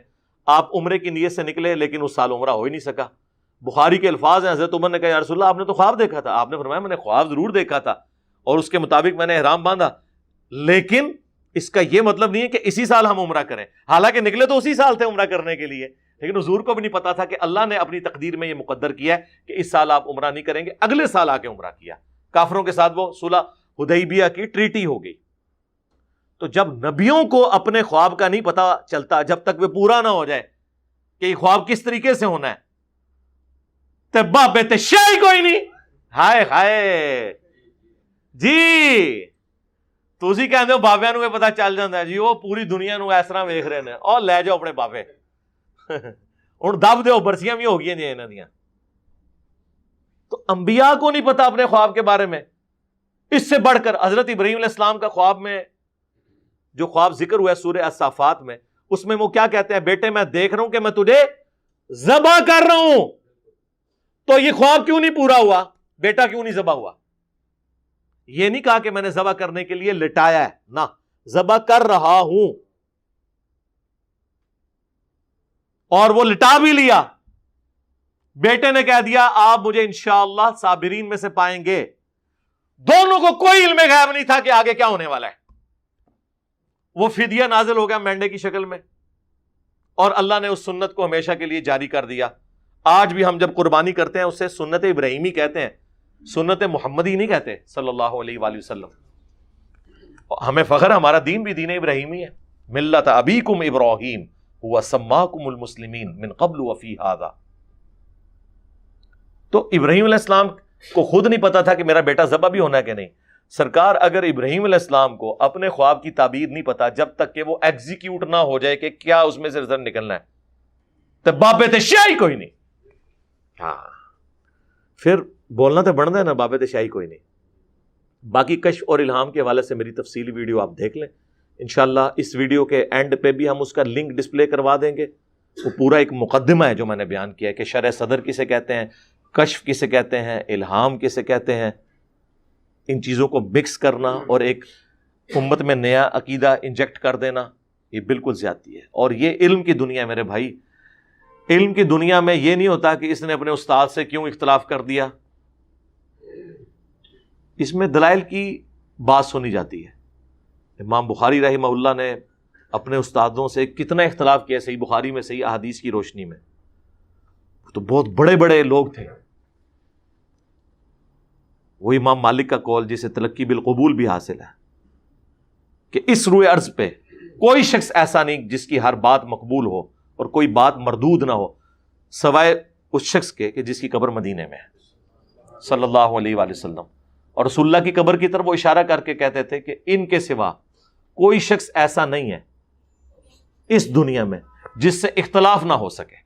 S3: آپ عمرے کی نیت سے نکلے لیکن اس سال عمرہ ہو ہی نہیں سکا. بخاری کے الفاظ ہیں. حضرت عمر نے کہا یا رسول اللہ آپ نے تو خواب دیکھا تھا. آپ نے فرمایا میں نے خواب ضرور دیکھا تھا اور اس کے مطابق میں نے احرام باندھا، لیکن اس کا یہ مطلب نہیں ہے کہ اسی سال ہم عمرہ کریں. حالانکہ نکلے تو اسی سال تھے عمرہ کرنے کے لیے، لیکن حضور کو بھی نہیں پتا تھا کہ اللہ نے اپنی تقدیر میں یہ مقدر کیا ہے کہ اس سال آپ عمرہ نہیں کریں گے. اگلے سال آ کے عمرہ کیا. کافروں کے ساتھ وہ صلح حدیبیہ کی ٹریٹی ہو گئی. تو جب نبیوں کو اپنے خواب کا نہیں پتا چلتا جب تک وہ پورا نہ ہو جائے کہ یہ خواب کس طریقے سے ہونا ہے، تبا بیت شاہی کوئی نہیں. ہائے ہائے جی تسی کہندے ہو بابیاں نوں پتا چل جاندا ہے جی وہ پوری دنیا نوں اس طرح ویکھ رہے نے اور لے جاؤ اپنے بابے ہن دب دیو برسیاں بھی ہو گئی جی انہاں دیاں. تو انبیاء کو نہیں پتا اپنے خواب کے بارے میں. اس سے بڑھ کر حضرت ابراہیم علیہ السلام کا خواب میں جو خواب ذکر ہوا ہے سورہ الصافات میں، اس میں وہ کیا کہتے ہیں، بیٹے میں دیکھ رہا ہوں کہ میں تجھے ذبح کر رہا ہوں. تو یہ خواب کیوں نہیں پورا ہوا، بیٹا کیوں نہیں ذبح ہوا؟ یہ نہیں کہا کہ میں نے ذبح کرنے کے لیے لٹایا ہے، نہ، ذبح کر رہا ہوں. اور وہ لٹا بھی لیا. بیٹے نے کہہ دیا آپ مجھے انشاءاللہ صابرین میں سے پائیں گے. دونوں کو کوئی علم غیب نہیں تھا کہ آگے کیا ہونے والا ہے. وہ فدیہ نازل ہو گیا مینڈے کی شکل میں، اور اللہ نے اس سنت کو ہمیشہ کے لیے جاری کر دیا. آج بھی ہم جب قربانی کرتے ہیں اسے سنت ابراہیمی کہتے ہیں، سنت محمدی نہیں کہتے صلی اللہ علیہ وآلہ وسلم. ہمیں فخر ہے ہمارا دین بھی دین ابراہیمی ہے. ملت ابیکم ابراہیم هو سماکم المسلمین من قبل وفی ھذا. تو ابراہیم علیہ السلام کو خود نہیں پتا تھا کہ میرا بیٹا ذبح بھی ہونا ہے کہ نہیں. سرکار اگر ابراہیم علیہ السلام کو اپنے خواب کی تعبیر نہیں پتا جب تک کہ وہ ایگزیکیوٹ نہ ہو جائے کہ کیا اس میں سے رزلٹ نکلنا ہے، تو بابے تے شاہی کوئی نہیں. ہاں پھر بولنا تو بنتا ہے نا، بابے تے شاہی کوئی نہیں. باقی کشف اور الہام کے حوالے سے میری تفصیلی ویڈیو آپ دیکھ لیں انشاءاللہ. اس ویڈیو کے اینڈ پہ بھی ہم اس کا لنک ڈسپلے کروا دیں گے. وہ پورا ایک مقدمہ ہے جو میں نے بیان کیا ہے کہ شرح صدر کسے کہتے ہیں، کشف کسے کہتے ہیں، الہام کسے کہتے ہیں. ان چیزوں کو مکس کرنا اور ایک امت میں نیا عقیدہ انجیکٹ کر دینا یہ بالکل زیادتی ہے. اور یہ علم کی دنیا ہے میرے بھائی. علم کی دنیا میں یہ نہیں ہوتا کہ اس نے اپنے استاد سے کیوں اختلاف کر دیا. اس میں دلائل کی بات سنی جاتی ہے. امام بخاری رحمہ اللہ نے اپنے استادوں سے کتنا اختلاف کیا صحیح بخاری میں صحیح احادیث کی روشنی میں. تو بہت بڑے بڑے لوگ تھے. وہ امام مالک کا قول جسے تلقی بالقبول بھی حاصل ہے کہ اس روئے ارض پہ کوئی شخص ایسا نہیں جس کی ہر بات مقبول ہو اور کوئی بات مردود نہ ہو سوائے اس شخص کے کہ جس کی قبر مدینے میں ہے صلی اللہ علیہ وآلہ وسلم. اور رسول اللہ کی قبر کی طرف وہ اشارہ کر کے کہتے تھے کہ ان کے سوا کوئی شخص ایسا نہیں ہے اس دنیا میں جس سے اختلاف نہ ہو سکے.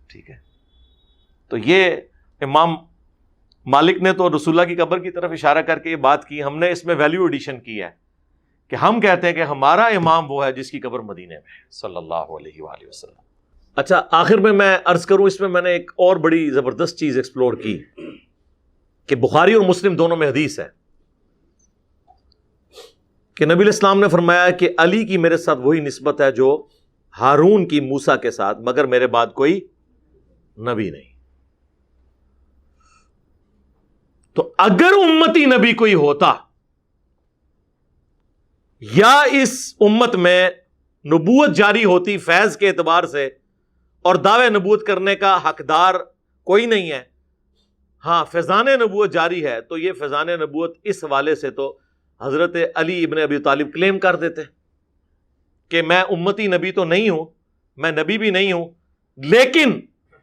S3: ٹھیک ہے، تو یہ امام مالک نے تو رسول اللہ کی قبر کی طرف اشارہ کر کے یہ بات کی. ہم نے اس میں ویلیو ایڈیشن کی ہے کہ ہم کہتے ہیں کہ ہمارا امام وہ ہے جس کی قبر مدینے میں ہے صلی اللہ علیہ وآلہ وسلم. اچھا آخر میں عرض کروں، اس میں میں نے ایک اور بڑی زبردست چیز ایکسپلور کی کہ بخاری اور مسلم دونوں میں حدیث ہے کہ نبی علیہ السلام نے فرمایا کہ علی کی میرے ساتھ وہی نسبت ہے جو ہارون کی موسیٰ کے ساتھ، مگر میرے بعد کوئی نبی نہیں. تو اگر امتی نبی کوئی ہوتا یا اس امت میں نبوت جاری ہوتی فیض کے اعتبار سے اور دعوے نبوت کرنے کا حقدار کوئی نہیں ہے، ہاں فیضان نبوت جاری ہے، تو یہ فیضان نبوت اس حوالے سے تو حضرت علی ابن ابی طالب کلیم کر دیتے کہ میں امتی نبی تو نہیں ہوں، میں نبی بھی نہیں ہوں، لیکن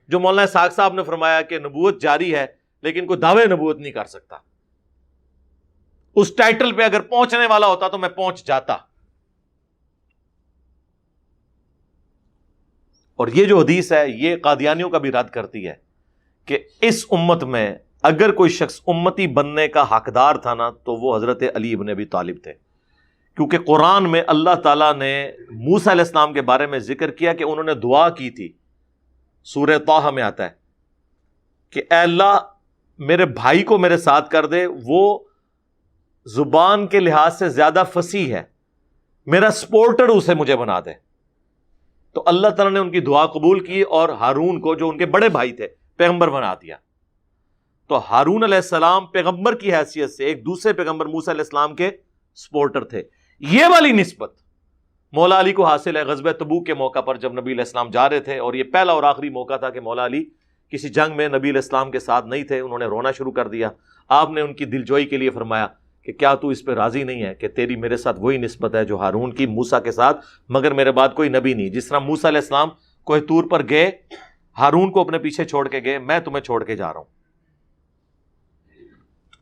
S3: جو مولانا اسحاق صاحب نے فرمایا کہ نبوت جاری ہے لیکن کوئی دعوے نبوت نہیں کر سکتا، اس ٹائٹل پہ اگر پہنچنے والا ہوتا تو میں پہنچ جاتا. اور یہ جو حدیث ہے یہ قادیانیوں کا بھی رد کرتی ہے کہ اس امت میں اگر کوئی شخص امتی بننے کا حقدار تھا نا تو وہ حضرت علی ابن ابی طالب تھے، کیونکہ قرآن میں اللہ تعالیٰ نے موسیٰ علیہ السلام کے بارے میں ذکر کیا کہ انہوں نے دعا کی تھی. سورہ طٰہٰ میں آتا ہے کہ اے اللہ میرے بھائی کو میرے ساتھ کر دے، وہ زبان کے لحاظ سے زیادہ فصیح ہے، میرا سپورٹر اسے مجھے بنا دے. تو اللہ تعالیٰ نے ان کی دعا قبول کی اور ہارون کو جو ان کے بڑے بھائی تھے پیغمبر بنا دیا. تو ہارون علیہ السلام پیغمبر کی حیثیت سے ایک دوسرے پیغمبر موسیٰ علیہ السلام کے سپورٹر تھے. یہ والی نسبت مولا علی کو حاصل ہے غزوہ تبوک کے موقع پر جب نبی علیہ السلام جا رہے تھے، اور یہ پہلا اور آخری موقع تھا کہ مولا علی کسی جنگ میں نبی علیہ السلام کے ساتھ نہیں تھے. انہوں نے رونا شروع کر دیا. آپ نے ان کی دلجوئی کے لیے فرمایا کہ کیا تو اس پہ راضی نہیں ہے کہ تیری میرے ساتھ وہی نسبت ہے جو ہارون کی موسیٰ کے ساتھ، مگر میرے بعد کوئی نبی نہیں. جس طرح موسیٰ علیہ السلام کوہ طور پر گئے، ہارون کو اپنے پیچھے چھوڑ کے گئے، میں تمہیں چھوڑ کے جا رہا ہوں.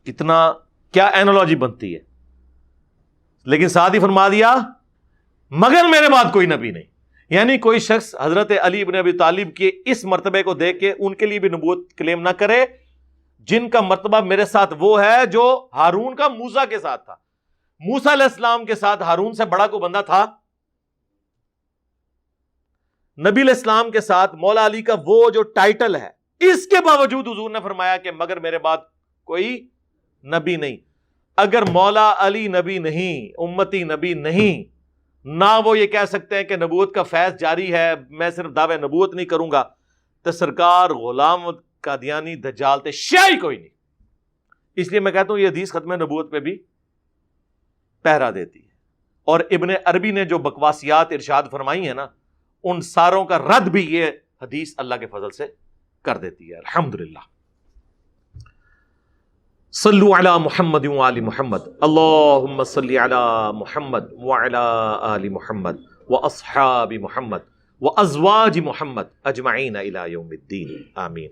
S3: کتنا کیا اینالوجی بنتی ہے. لیکن ساتھ ہی فرما دیا مگر میرے بعد کوئی نبی نہیں. یعنی کوئی شخص حضرت علی ابن ابی طالب کے اس مرتبے کو دیکھ کے ان کے لیے بھی نبوت کلیم نہ کرے جن کا مرتبہ میرے ساتھ وہ ہے جو ہارون کا موسیٰ کے ساتھ تھا. موسیٰ علیہ السلام کے ساتھ ہارون سے بڑا کوئی بندہ تھا؟ نبی علیہ السلام کے ساتھ مولا علی کا وہ جو ٹائٹل ہے، اس کے باوجود حضور نے فرمایا کہ مگر میرے بعد کوئی نبی نہیں. اگر مولا علی نبی نہیں، امتی نبی نہیں، نہ وہ یہ کہہ سکتے ہیں کہ نبوت کا فیض جاری ہے، میں صرف دعوے نبوت نہیں کروں گا، تو سرکار غلام قادیانی دجال تے شیعہ کوئی نہیں. اس لیے میں کہتا ہوں یہ حدیث ختم نبوت پہ بھی پہرا دیتی ہے. اور ابن عربی نے جو بکواسیات ارشاد فرمائی ہیں نا، ان ساروں کا رد بھی یہ حدیث اللہ کے فضل سے کر دیتی ہے. الحمدللہ. صلو علی محمد وآل محمد، اللہم صلی علی محمد وعلی آل محمد واصحاب محمد وازواج محمد اجمعین الی یوم الدین. آمین.